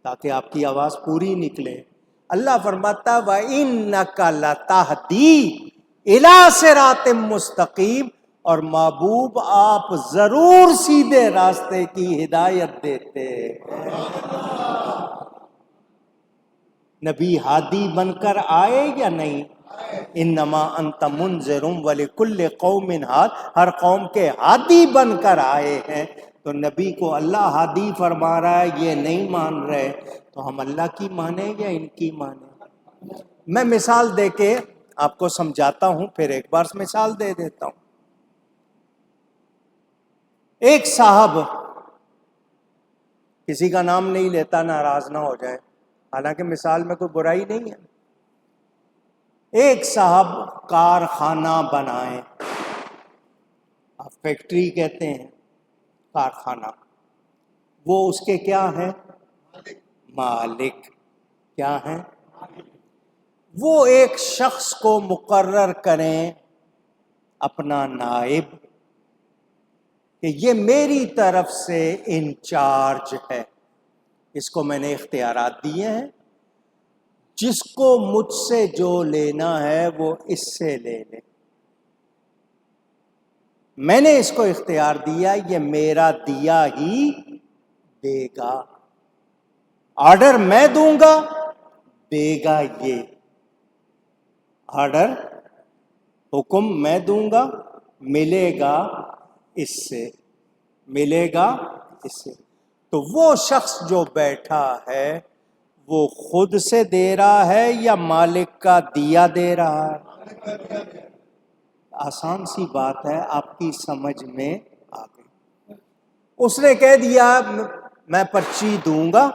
تاکہ آپ کی آواز پوری نکلے. اللہ فرماتا وَإِنَّكَ لَتَهْدِي إِلَىٰ صِرَاطٍ مُسْتَقِيمٍ، اور محبوب آپ ضرور سیدھے راستے کی ہدایت دیتے. نبی ہادی بن کر آئے یا نہیں؟ انما انت منذر ولکل قوم ہاد، ہر قوم کے ہادی بن کر آئے ہیں. تو نبی کو اللہ ہادی فرما رہا ہے، یہ نہیں مان رہے، تو ہم اللہ کی مانیں یا ان کی مانیں؟ میں مثال دے کے آپ کو سمجھاتا ہوں، پھر ایک بار مثال دے دیتا ہوں. ایک صاحب، کسی کا نام نہیں لیتا ناراض نہ ہو جائے، حالانکہ مثال میں کوئی برائی نہیں ہے. ایک صاحب کارخانہ بنائیں، آپ فیکٹری کہتے ہیں، کارخانہ، وہ اس کے کیا ہیں؟ مالک. کیا ہیں؟ وہ ایک شخص کو مقرر کریں اپنا نائب کہ یہ میری طرف سے انچارج ہے، اس کو میں نے اختیارات دیے ہیں، جس کو مجھ سے جو لینا ہے وہ اس سے لے لے. میں نے اس کو اختیار دیا، یہ میرا دیا ہی دے گا. آرڈر میں دوں گا، دے گا یہ. آرڈر، حکم میں دوں گا، ملے گا اس سے، ملے گا اس سے. تو وہ شخص جو بیٹھا ہے وہ خود سے دے رہا ہے یا مالک کا دیا دے رہا ہے؟ آسان سی بات ہے، آپ کی سمجھ میں آ گئی. اس نے کہہ دیا میں پرچی دوں گا،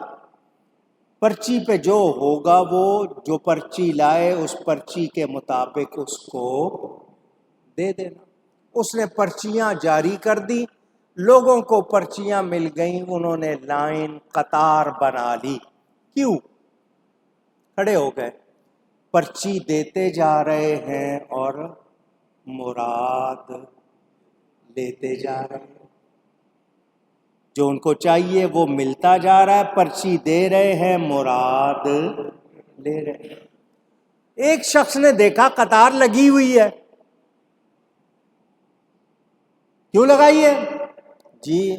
پرچی پہ جو ہوگا وہ جو پرچی لائے اس پرچی کے مطابق اس کو دے دینا. اس نے پرچیاں جاری کر دی، لوگوں کو پرچیاں مل گئیں، انہوں نے لائن قطار بنا لی. کیوں؟ کھڑے ہو گئے، پرچی دیتے جا رہے ہیں اور مراد لیتے جا رہے ہیں. جو ان کو چاہیے وہ ملتا جا رہا ہے، پرچی دے رہے ہیں، مراد لے رہے ہیں. ایک شخص نے دیکھا قطار لگی ہوئی ہے. کیوں لگائی ہے؟ جی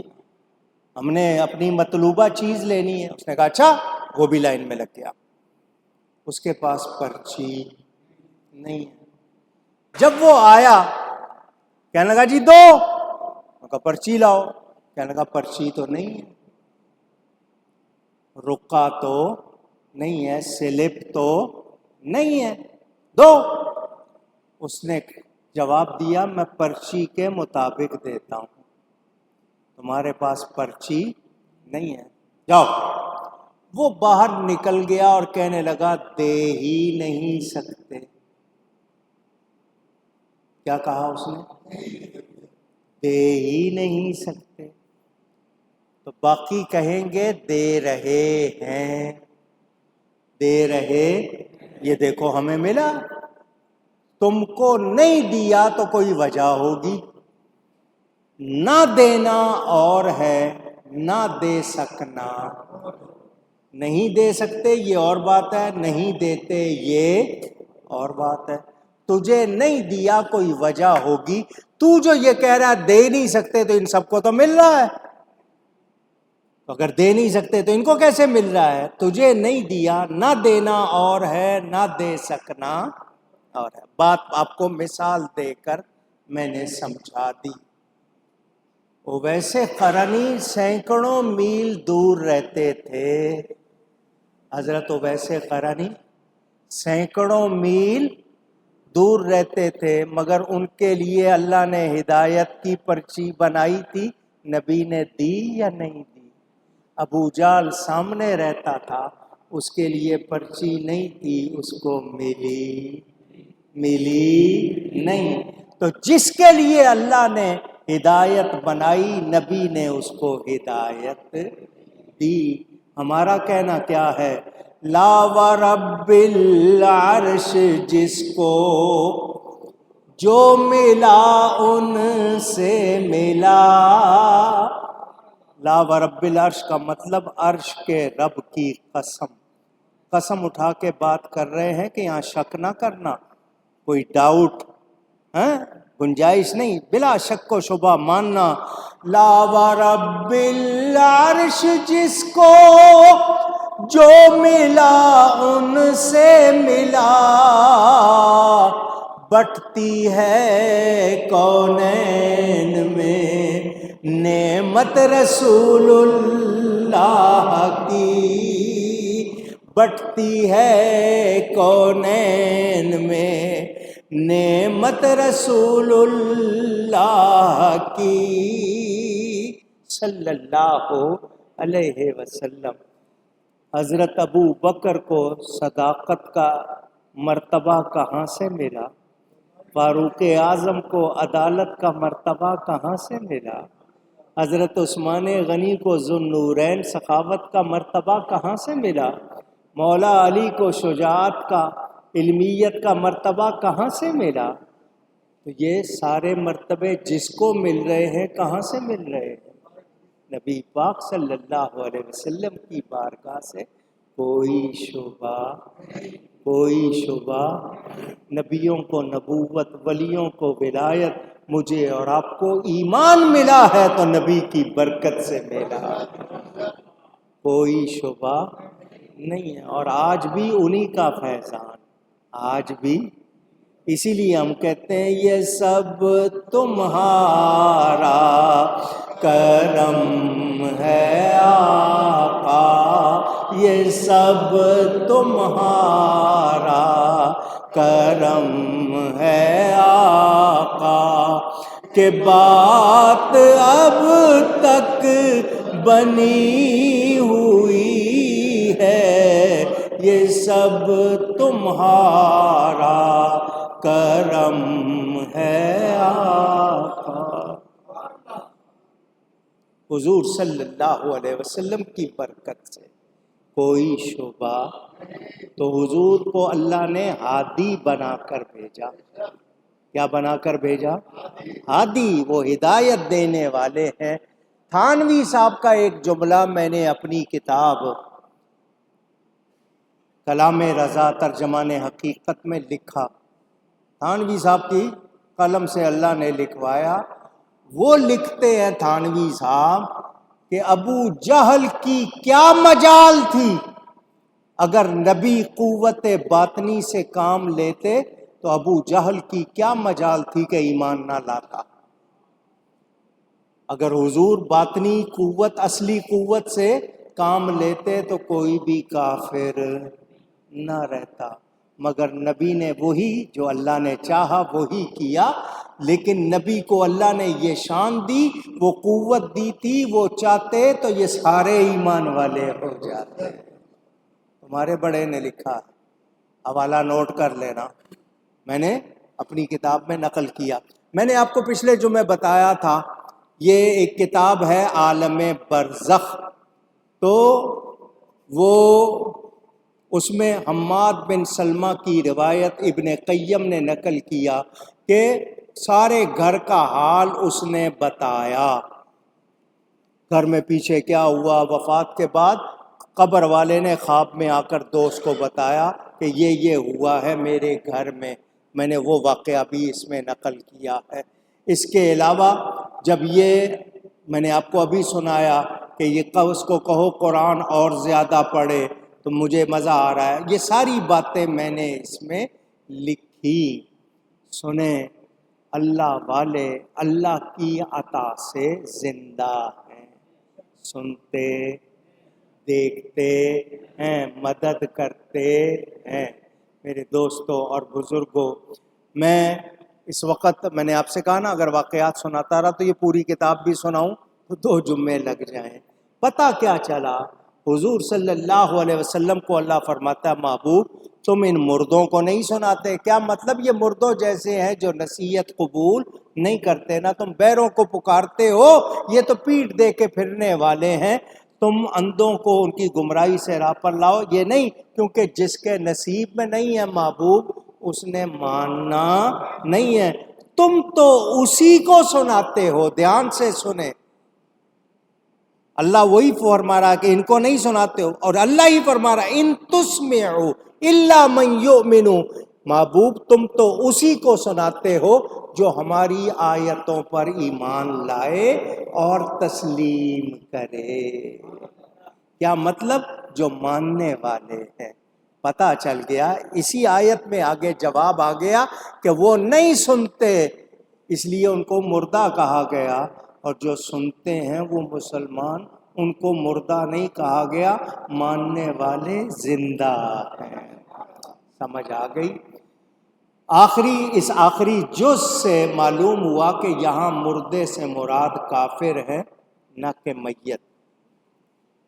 ہم نے اپنی مطلوبہ چیز لینی ہے. اس نے کہا اچھا، وہ بھی لائن میں لگ گیا. اس کے پاس پرچی نہیں ہے. جب وہ آیا کہنے لگا جی دو، کہا پرچی لاؤ. کہنے لگا پرچی تو نہیں ہے، رکا تو نہیں ہے، سلپ تو نہیں ہے، دو. اس نے جواب دیا میں پرچی کے مطابق دیتا ہوں، تمہارے پاس پرچی نہیں ہے، جاؤ. وہ باہر نکل گیا اور کہنے لگا دے ہی نہیں سکتے. کیا کہا اس نے؟ دے ہی نہیں سکتے. تو باقی کہیں گے دے رہے ہیں، دے رہے. یہ دیکھو ہمیں ملا. تم کو نہیں دیا تو کوئی وجہ ہوگی. نہ دینا اور ہے، نہ دے سکنا. نہیں دے سکتے یہ اور بات ہے، نہیں دیتے یہ اور بات ہے. تجھے نہیں دیا کوئی وجہ ہوگی. تو جو یہ کہہ رہا ہے دے نہیں سکتے، تو ان سب کو تو مل رہا ہے. اگر دے نہیں سکتے تو ان کو کیسے مل رہا ہے؟ تجھے نہیں دیا، نہ دینا اور ہے، نہ دے سکنا اور ہے. بات آپ کو مثال دے کر میں نے سمجھا دی. ویسے قرنی سینکڑوں میل دور رہتے تھے. حضرت ویسے قرنی سینکڑوں میل دور رہتے تھے، مگر ان کے لیے اللہ نے ہدایت کی پرچی بنائی تھی. نبی نے دی یا نہیں دی؟ ابو جہل سامنے رہتا تھا، اس کے لیے پرچی نہیں تھی، اس کو ملی نہیں. تو جس کے لیے اللہ نے ہدایت بنائی، نبی نے اس کو ہدایت دی. ہمارا کہنا کیا ہے؟ لا ورب العرش، جس کو جو ملا ان سے ملا. لا ورب العرش کا مطلب عرش کے رب کی قسم. قسم اٹھا کے بات کر رہے ہیں کہ یہاں شک نہ کرنا، کوئی ڈاؤٹ گنجائش نہیں، بلا شک و شبہ ماننا. لا ورب العرش، جس کو جو ملا ان سے ملا. بٹتی ہے کونین میں نعمت رسول اللہ کی. بٹتی ہے کونین میں نعمت رسول اللہ کی صلی اللہ علیہ وسلم. حضرت ابو بکر کو صداقت کا مرتبہ کہاں سے ملا؟ فاروق اعظم کو عدالت کا مرتبہ کہاں سے ملا؟ حضرت عثمان غنی کو ذو النورین سخاوت کا مرتبہ کہاں سے ملا؟ مولا علی کو شجاعت کا، علمیت کا مرتبہ کہاں سے ملا؟ تو یہ سارے مرتبے جس کو مل رہے ہیں کہاں سے مل رہے ہیں؟ نبی پاک صلی اللہ علیہ وسلم کی بارگاہ سے. کوئی شبہ. نبیوں کو نبوت، ولیوں کو ولایت، مجھے اور آپ کو ایمان ملا ہے تو نبی کی برکت سے ملا، کوئی شبہ نہیں ہے. اور آج بھی انہی کا فیضان، آج بھی. اسی لیے ہم کہتے ہیں یہ سب تمہارا کرم ہے آقا، یہ سب تمہارا کرم ہے آقا. کہ بات اب تک بنی ہوئی ہے، یہ سب تمہارا کرم ہے آقا. حضور صلی اللہ علیہ وسلم کی برکت سے کوئی شبہ. تو حضور کو اللہ نے ہادی بنا کر بھیجا. کیا بنا کر بھیجا؟ ہادی. وہ ہدایت دینے والے ہیں. تھانوی صاحب کا ایک جملہ میں نے اپنی کتاب کلام رضا ترجمان حقیقت میں لکھا. تھانوی صاحب کی قلم سے اللہ نے لکھوایا. وہ لکھتے ہیں تھانوی صاحب کہ ابو جہل کی کیا مجال تھی، اگر نبی قوت باطنی سے کام لیتے تو ابو جہل کی کیا مجال تھی کہ ایمان نہ لاتا. اگر حضور باطنی قوت، اصلی قوت سے کام لیتے تو کوئی بھی کافر نہ رہتا. مگر نبی نے وہی جو اللہ نے چاہا وہی کیا. لیکن نبی کو اللہ نے یہ شان دی، وہ قوت دی تھی، وہ چاہتے تو یہ سارے ایمان والے ہو جاتے. تمہارے بڑے نے لکھا ہے، حوالہ نوٹ کر لینا، میں نے اپنی کتاب میں نقل کیا۔ میں نے آپ کو پچھلے جمعے بتایا تھا یہ ایک کتاب ہے عالم برزخ، تو وہ اس میں حماد بن سلمہ کی روایت ابن قیم نے نقل کیا کہ سارے گھر کا حال اس نے بتایا، گھر میں پیچھے کیا ہوا، وفات کے بعد قبر والے نے خواب میں آ کر دوست کو بتایا کہ یہ ہوا ہے میرے گھر میں نے وہ واقعہ بھی اس میں نقل کیا ہے۔ اس کے علاوہ جب یہ میں نے آپ کو ابھی سنایا کہ یہ اس کو کہو قرآن اور زیادہ پڑھے، تو مجھے مزہ آ رہا ہے، یہ ساری باتیں میں نے اس میں لکھی۔ سنیں، اللہ والے اللہ کی عطا سے زندہ ہیں، سنتے دیکھتے ہیں، مدد کرتے ہیں۔ میرے دوستوں اور بزرگوں، میں اس وقت میں نے آپ سے کہا نا اگر واقعات سناتا رہا تو یہ پوری کتاب بھی سناؤں تو 2 جمعے لگ جائیں۔ پتہ کیا چلا، حضور صلی اللہ علیہ وسلم کو اللہ فرماتا ہے محبوب تم ان مردوں کو نہیں سناتے؟ کیا مطلب؟ یہ مردوں جیسے ہیں جو نصیحت قبول نہیں کرتے، نہ تم بیروں کو پکارتے ہو، یہ تو پیٹھ دے کے پھرنے والے ہیں، تم اندھوں کو ان کی گمراہی سے راہ پر لاؤ، یہ نہیں، کیونکہ جس کے نصیب میں نہیں ہے محبوب اس نے ماننا نہیں ہے، تم تو اسی کو سناتے ہو۔ دھیان سے سنیں، اللہ وہی فرما رہا کہ ان کو نہیں سناتے ہو، اور اللہ ہی فرما رہا ان تسمعوا الا من یؤمن، محبوب تم تو اسی کو سناتے ہو جو ہماری آیتوں پر ایمان لائے اور تسلیم کرے۔ کیا مطلب؟ جو ماننے والے ہیں۔ پتہ چل گیا، اسی آیت میں آگے جواب آ گیا کہ وہ نہیں سنتے اس لیے ان کو مردہ کہا گیا، اور جو سنتے ہیں وہ مسلمان، ان کو مردہ نہیں کہا گیا، ماننے والے زندہ ہیں۔ سمجھ آ گئی؟ اس آخری جز سے معلوم ہوا کہ یہاں مردے سے مراد کافر ہے نہ کہ میت۔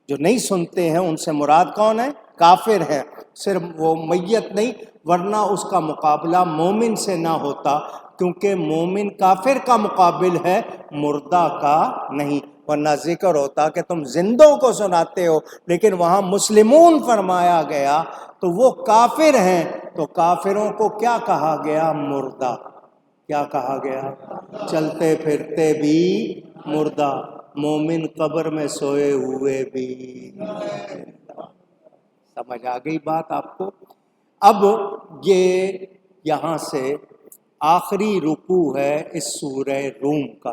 جو نہیں سنتے ہیں ان سے مراد کون ہے؟ کافر ہے، صرف وہ میت نہیں، ورنہ اس کا مقابلہ مومن سے نہ ہوتا، کیونکہ مومن کافر کا مقابل ہے، مردہ کا نہیں، ورنہ ذکر ہوتا کہ تم زندوں کو سناتے ہو، لیکن وہاں مسلمون فرمایا گیا تو وہ کافر ہیں، تو کافروں کو کیا کہا گیا؟ مردہ۔ کیا کہا گیا؟ چلتے پھرتے بھی مردہ، مومن قبر میں سوئے ہوئے بھی۔ سمجھ آ گئی بات آپ کو؟ اب یہ یہاں سے آخری رکوع ہے اس سورہ روم کا،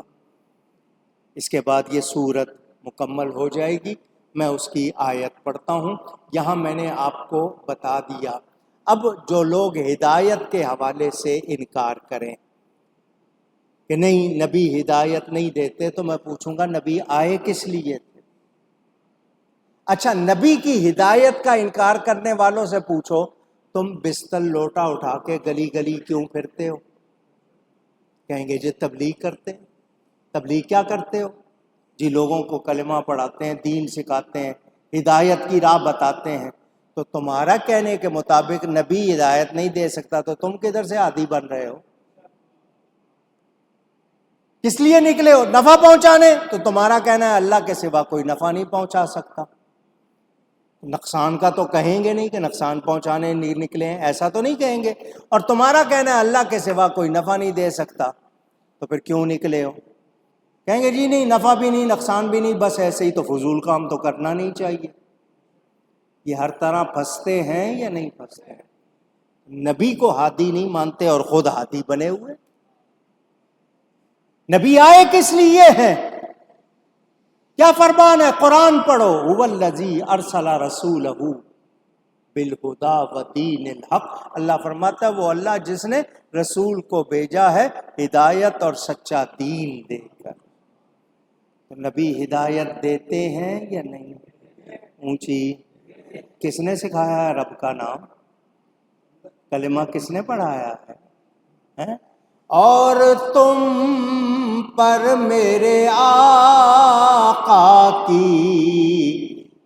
اس کے بعد یہ سورت مکمل ہو جائے گی۔ میں اس کی آیت پڑھتا ہوں، یہاں میں نے آپ کو بتا دیا۔ اب جو لوگ ہدایت کے حوالے سے انکار کریں کہ نہیں نبی ہدایت نہیں دیتے، تو میں پوچھوں گا نبی آئے کس لیے تھے؟ اچھا، نبی کی ہدایت کا انکار کرنے والوں سے پوچھو تم بستر لوٹا اٹھا کے گلی گلی کیوں پھرتے ہو؟ کہیں گے جی تبلیغ کرتے ہیں۔ تبلیغ کیا کرتے ہو؟ جی لوگوں کو کلمہ پڑھاتے ہیں، دین سکھاتے ہیں، ہدایت کی راہ بتاتے ہیں۔ تو تمہارا کہنے کے مطابق نبی ہدایت نہیں دے سکتا، تو تم کدھر سے ہادی بن رہے ہو؟ کس لیے نکلے ہو؟ نفع پہنچانے؟ تو تمہارا کہنا ہے اللہ کے سوا کوئی نفع نہیں پہنچا سکتا، نقصان کا تو کہیں گے نہیں کہ نقصان پہنچانے نکلے ہیں، ایسا تو نہیں کہیں گے، اور تمہارا کہنا ہے اللہ کے سوا کوئی نفع نہیں دے سکتا، تو پھر کیوں نکلے ہو؟ کہیں گے جی نہیں نفع بھی نہیں نقصان بھی نہیں، بس ایسے ہی، تو فضول کام تو کرنا نہیں چاہیے۔ یہ ہر طرح پھنستے ہیں یا نہیں پھنستے ہیں؟ نبی کو ہادی نہیں مانتے اور خود ہادی بنے ہوئے۔ نبی آئے کس لیے ہیں؟ کیا فرمان ہے؟ قرآن پڑھو، هو الذی ارسل رسولہ بالہدی ودین الحق، اللہ فرماتا ہے وہ اللہ جس نے رسول کو بھیجا ہے ہدایت اور سچا دین دے کر۔ تو نبی ہدایت دیتے ہیں یا نہیں؟ اونچی کس نے سکھایا ہے رب کا نام؟ کلمہ کس نے پڑھایا ہے؟ اور تم پر میرے آقا کی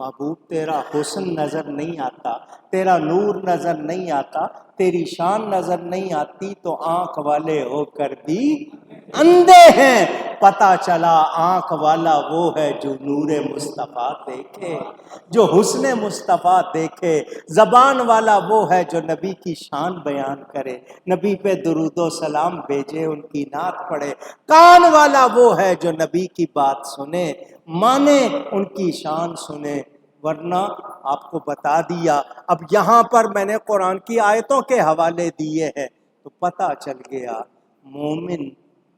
محبوب تیرا حسن نظر نہیں آتا، تیرا نور نظر نہیں آتا، تیری شان نظر نہیں آتی، تو آنکھ والے ہو کر بھی اندھے ہیں۔ پتہ چلا آنکھ والا وہ ہے جو نور مصطفیٰ دیکھے، جو حسن مصطفیٰ دیکھے۔ زبان والا وہ ہے جو نبی کی شان بیان کرے، نبی پہ درود و سلام بھیجے، ان کی نعت پڑھے۔ کان والا وہ ہے جو نبی کی بات سنے، مانے، ان کی شان سنے۔ ورنہ آپ کو بتا دیا۔ اب یہاں پر میں نے قرآن کی آیتوں کے حوالے دیے ہیں تو پتہ چل گیا مومن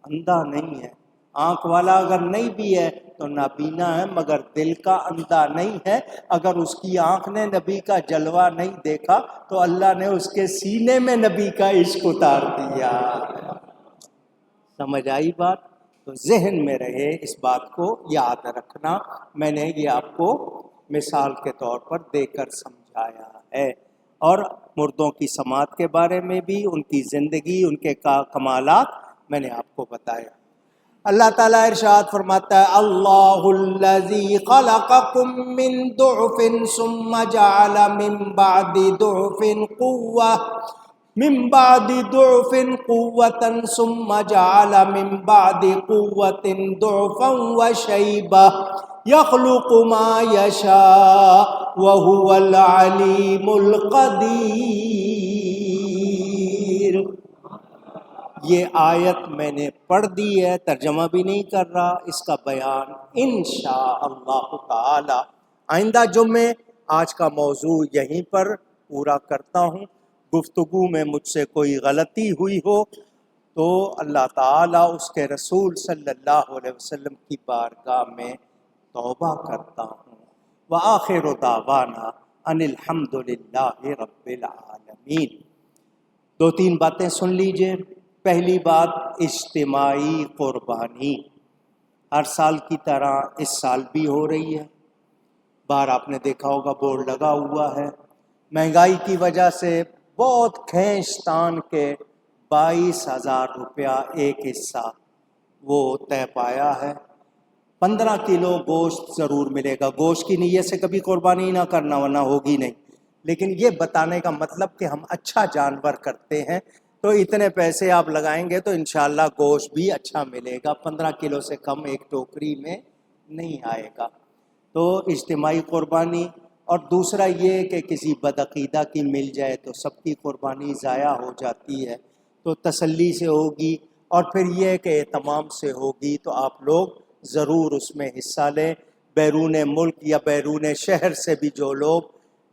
اندھا نہیں ہے۔ آنکھ والا اگر نہیں بھی ہے تو نابینا ہے، مگر دل کا اندھا نہیں ہے۔ اگر اس کی آنکھ نے نبی کا جلوہ نہیں دیکھا تو اللہ نے اس کے سینے میں نبی کا عشق اتار دیا۔ سمجھ آئی بات؟ تو ذہن میں رہے، اس بات کو یاد رکھنا۔ میں نے یہ آپ کو مثال کے طور پر دے کر سمجھایا ہے، اور مردوں کی سماعت کے بارے میں بھی، ان کی زندگی، ان کے کمالات میں نے آپ کو بتایا۔ اللہ تعالیٰ ارشاد فرماتا ہے اللہ الذی خلقکم من ضعف ثم جعل من بعد ضعف قوة ثم جعل من بعد قوة ضعفا وشیبہ یخلق ما یشاء وهو العلیم القدیر۔ یہ آیت میں نے پڑھ دی ہے، ترجمہ بھی نہیں کر رہا، اس کا بیان انشاءاللہ تعالی آئندہ جمعے۔ آج کا موضوع یہیں پر پورا کرتا ہوں۔ گفتگو میں مجھ سے کوئی غلطی ہوئی ہو تو اللہ تعالیٰ اس کے رسول صلی اللہ علیہ وسلم کی بارگاہ میں توبہ کرتا ہوں۔ وآخر دعوانا ان الحمد للہ رب العالمین۔ دو تین باتیں سن لیجئے۔ پہلی بات، اجتماعی قربانی ہر سال کی طرح اس سال بھی ہو رہی ہے۔ باہر آپ نے دیکھا ہوگا بورڈ لگا ہوا ہے۔ مہنگائی کی وجہ سے بہت کھینچ تان کے 22,000 روپیہ ایک حصہ وہ طے پایا ہے۔ 15 کلو گوشت ضرور ملے گا۔ گوشت کی نیت سے کبھی قربانی نہ کرنا ورنہ ہوگی نہیں، لیکن یہ بتانے کا مطلب کہ ہم اچھا جانور کرتے ہیں تو اتنے پیسے آپ لگائیں گے تو انشاءاللہ گوشت بھی اچھا ملے گا۔ 15 کلو سے کم ایک ٹوکری میں نہیں آئے گا۔ تو اجتماعی قربانی، اور دوسرا یہ کہ کسی بدعقیدہ کی مل جائے تو سب کی قربانی ضائع ہو جاتی ہے، تو تسلی سے ہوگی، اور پھر یہ کہ اہتمام سے ہوگی، تو آپ لوگ ضرور اس میں حصہ لیں۔ بیرون ملک یا بیرون شہر سے بھی جو لوگ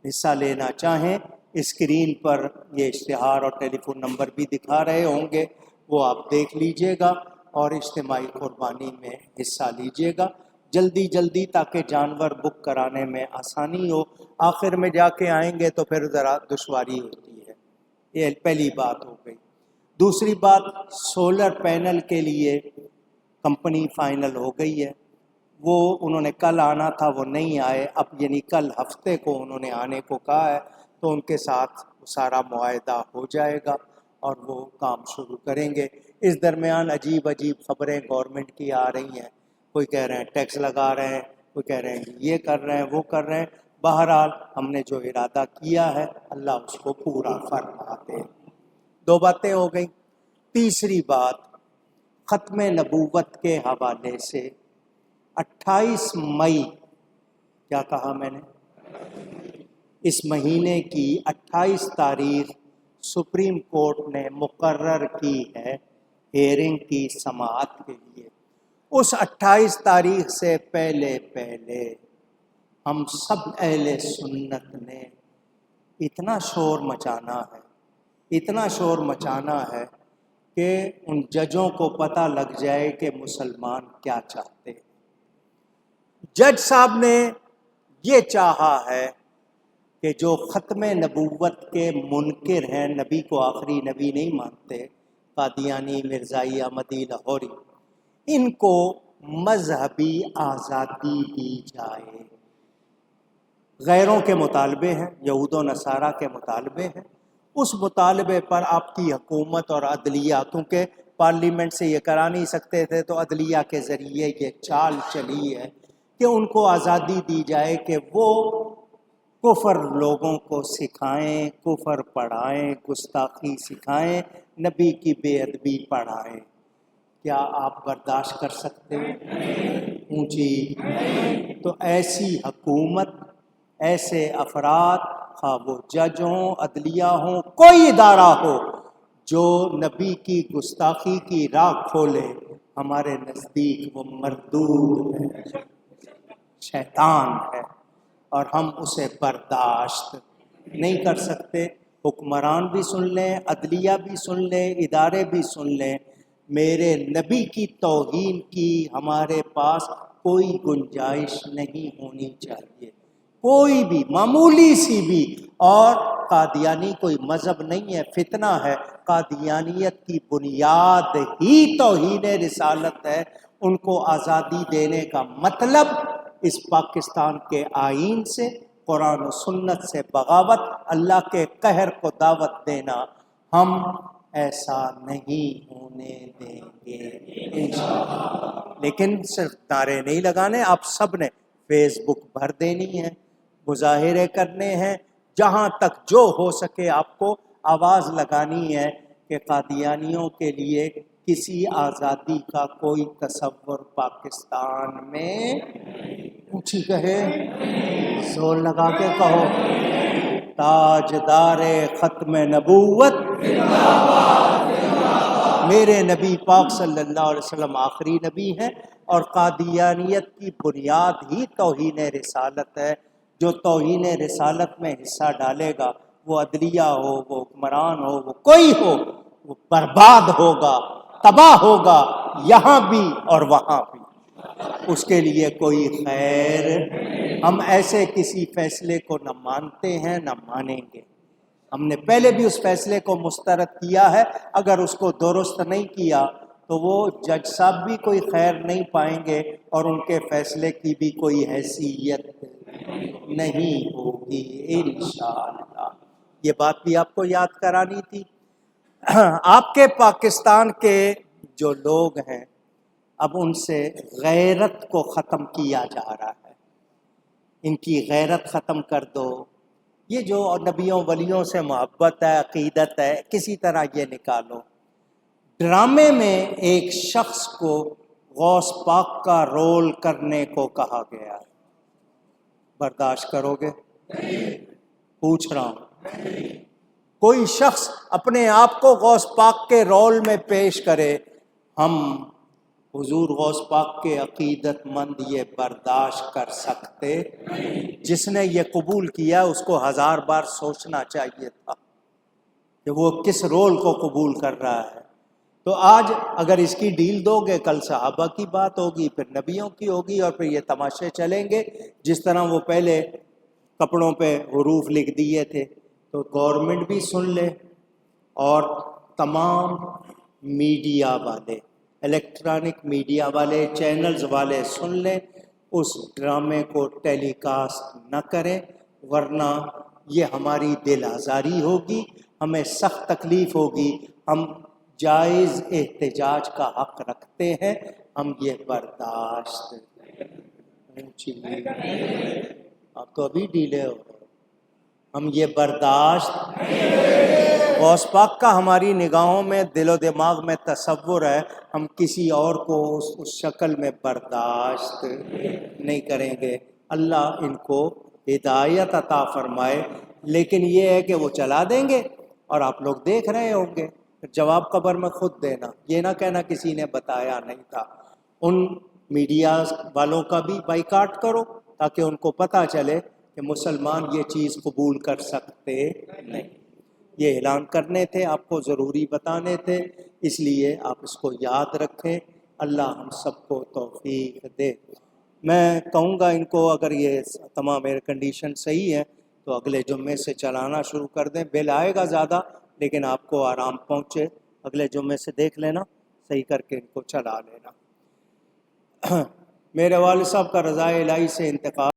حصہ لینا چاہیں، اسکرین پر یہ اشتہار اور ٹیلی فون نمبر بھی دکھا رہے ہوں گے، وہ آپ دیکھ لیجئے گا اور اجتماعی قربانی میں حصہ لیجئے گا جلدی جلدی، تاکہ جانور بک کرانے میں آسانی ہو۔ آخر میں جا کے آئیں گے تو پھر ذرا دشواری ہوتی ہے۔ یہ پہلی بات ہو گئی۔ دوسری بات، سولر پینل کے لیے کمپنی فائنل ہو گئی ہے۔ وہ انہوں نے کل آنا تھا، وہ نہیں آئے، اب یعنی کل ہفتے کو انہوں نے آنے کو کہا ہے، تو ان کے ساتھ سارا معاہدہ ہو جائے گا اور وہ کام شروع کریں گے۔ اس درمیان عجیب عجیب خبریں گورنمنٹ کی آ رہی ہیں، کوئی کہہ رہے ہیں ٹیکس لگا رہے ہیں، کوئی کہہ رہے ہیں یہ کر رہے ہیں وہ کر رہے ہیں۔ بہرحال ہم نے جو ارادہ کیا ہے اللہ اس کو پورا فرما دے۔ دو باتیں ہو گئیں۔ تیسری بات، ختم نبوت کے حوالے سے 28 مئی، کیا کہا میں نے؟ اس مہینے کی 28 تاریخ سپریم کورٹ نے مقرر کی ہے ہیئرنگ کی سماعت کے لیے۔ اس 28 تاریخ سے پہلے ہم سب اہل سنت نے اتنا شور مچانا ہے کہ ان ججوں کو پتہ لگ جائے کہ مسلمان کیا چاہتے ہیں۔ جج صاحب نے یہ چاہا ہے کہ جو ختم نبوت کے منکر ہیں، نبی کو آخری نبی نہیں مانتے، قادیانی، مرزائی، احمدی، لاہوری، ان کو مذہبی آزادی دی جائے۔ غیروں کے مطالبے ہیں، یہود و نصارہ کے مطالبے ہیں، اس مطالبے پر آپ کی حکومت اور عدلیہ، کیونکہ پارلیمنٹ سے یہ کرا نہیں سکتے تھے تو عدلیہ کے ذریعے یہ چال چلی ہے کہ ان کو آزادی دی جائے کہ وہ کفر لوگوں کو سکھائیں، کفر پڑھائیں، گستاخی سکھائیں، نبی کی بے ادبی پڑھائیں۔ کیا آپ برداشت کر سکتے ہیں؟ اونچی تو ایسی حکومت، ایسے افراد، خواہ وہ جج ہوں، عدلیہ ہوں، کوئی ادارہ ہو، جو نبی کی گستاخی کی راہ کھولے، ہمارے نزدیک وہ مردود ہے، شیطان ہے، اور ہم اسے برداشت نہیں کر سکتے۔ حکمران بھی سن لیں، عدلیہ بھی سن لیں، ادارے بھی سن لیں، میرے نبی کی توہین کی ہمارے پاس کوئی گنجائش نہیں ہونی چاہیے، کوئی بھی معمولی سی بھی۔ اور قادیانی کوئی مذہب نہیں ہے، فتنہ ہے۔ قادیانیت کی بنیاد ہی توہین رسالت ہے۔ ان کو آزادی دینے کا مطلب اس پاکستان کے آئین سے، قرآن و سنت سے بغاوت، اللہ کے قہر کو دعوت دینا۔ ہم ایسا نہیں ہونے دیں گے انشاءاللہ۔ لیکن صرف نعرے نہیں لگانے، آپ سب نے فیس بک بھر دینی ہے، مظاہرے کرنے ہیں، جہاں تک جو ہو سکے آپ کو آواز لگانی ہے کہ قادیانیوں کے لیے کسی آزادی کا کوئی تصور پاکستان میں، اونچی کہے، زور لگا کے کہو، تاجدار ختم نبوت میرے نبی پاک صلی اللہ علیہ وسلم آخری نبی ہیں، اور قادیانیت کی بنیاد ہی توہین رسالت ہے۔ جو توہین رسالت میں حصہ ڈالے گا، وہ عدلیہ ہو، وہ حکمران ہو، وہ کوئی ہو، وہ برباد ہوگا، تباہ ہوگا، یہاں بھی اور وہاں بھی، اس کے لیے کوئی خیر۔ ہم ایسے کسی فیصلے کو نہ مانتے ہیں نہ مانیں گے۔ ہم نے پہلے بھی اس فیصلے کو مسترد کیا ہے، اگر اس کو درست نہیں کیا تو وہ جج صاحب بھی کوئی خیر نہیں پائیں گے، اور ان کے فیصلے کی بھی کوئی حیثیت نہیں ہوگی انشاءاللہ۔ یہ بات بھی آپ کو یاد کرانی تھی۔ آپ کے پاکستان کے جو لوگ ہیں، اب ان سے غیرت کو ختم کیا جا رہا ہے۔ ان کی غیرت ختم کر دو۔ یہ جو نبیوں ولیوں سے محبت ہے، عقیدت ہے، کسی طرح یہ نکالو۔ ڈرامے میں ایک شخص کو غوث پاک کا رول کرنے کو کہا گیا ہے، برداشت کرو گے؟ پوچھ رہا ہوں، کوئی شخص اپنے آپ کو غوث پاک کے رول میں پیش کرے، ہم حضور غوث پاک کے عقیدت مند یہ برداشت کر سکتے؟ جس نے یہ قبول کیا اس کو 1000 بار سوچنا چاہیے تھا کہ وہ کس رول کو قبول کر رہا ہے۔ تو آج اگر اس کی ڈیل دو گے، کل صحابہ کی بات ہوگی، پھر نبیوں کی ہوگی، اور پھر یہ تماشے چلیں گے۔ جس طرح وہ پہلے کپڑوں پہ حروف لکھ دیے تھے، تو گورنمنٹ بھی سن لے اور تمام میڈیا والے، الیکٹرانک میڈیا والے، چینلز والے سن لیں، اس ڈرامے کو ٹیلی کاسٹ نہ کریں، ورنہ یہ ہماری دل آزاری ہوگی، ہمیں سخت تکلیف ہوگی۔ ہم جائز احتجاج کا حق رکھتے ہیں، ہم یہ برداشت، آپ تو ابھی ڈھیلے ہو رہے، ہم یہ برداشت، غوث پاک کا ہماری نگاہوں میں، دل و دماغ میں تصور ہے، ہم کسی اور کو اس شکل میں برداشت نہیں کریں گے۔ اللہ ان کو ہدایت عطا فرمائے۔ لیکن یہ ہے کہ وہ چلا دیں گے اور آپ لوگ دیکھ رہے ہوں گے، جواب قبر میں خود دینا، یہ نہ کہنا کسی نے بتایا نہیں تھا۔ ان میڈیا والوں کا بھی بائیکاٹ کرو تاکہ ان کو پتہ چلے کہ مسلمان یہ چیز قبول کر سکتے نہیں۔ یہ اعلان کرنے تھے، آپ کو ضروری بتانے تھے، اس لیے آپ اس کو یاد رکھیں۔ اللہ ہم سب کو توفیق دے۔ میں کہوں گا ان کو، اگر یہ تمام ایئر کنڈیشن صحیح ہے تو اگلے جمعے سے چلانا شروع کر دیں۔ بل آئے گا زیادہ، لیکن آپ کو آرام پہنچے، اگلے جمعے سے دیکھ لینا، صحیح کر کے ان کو چلا لینا۔ میرے والد صاحب کا رضائے الہی سے انتقال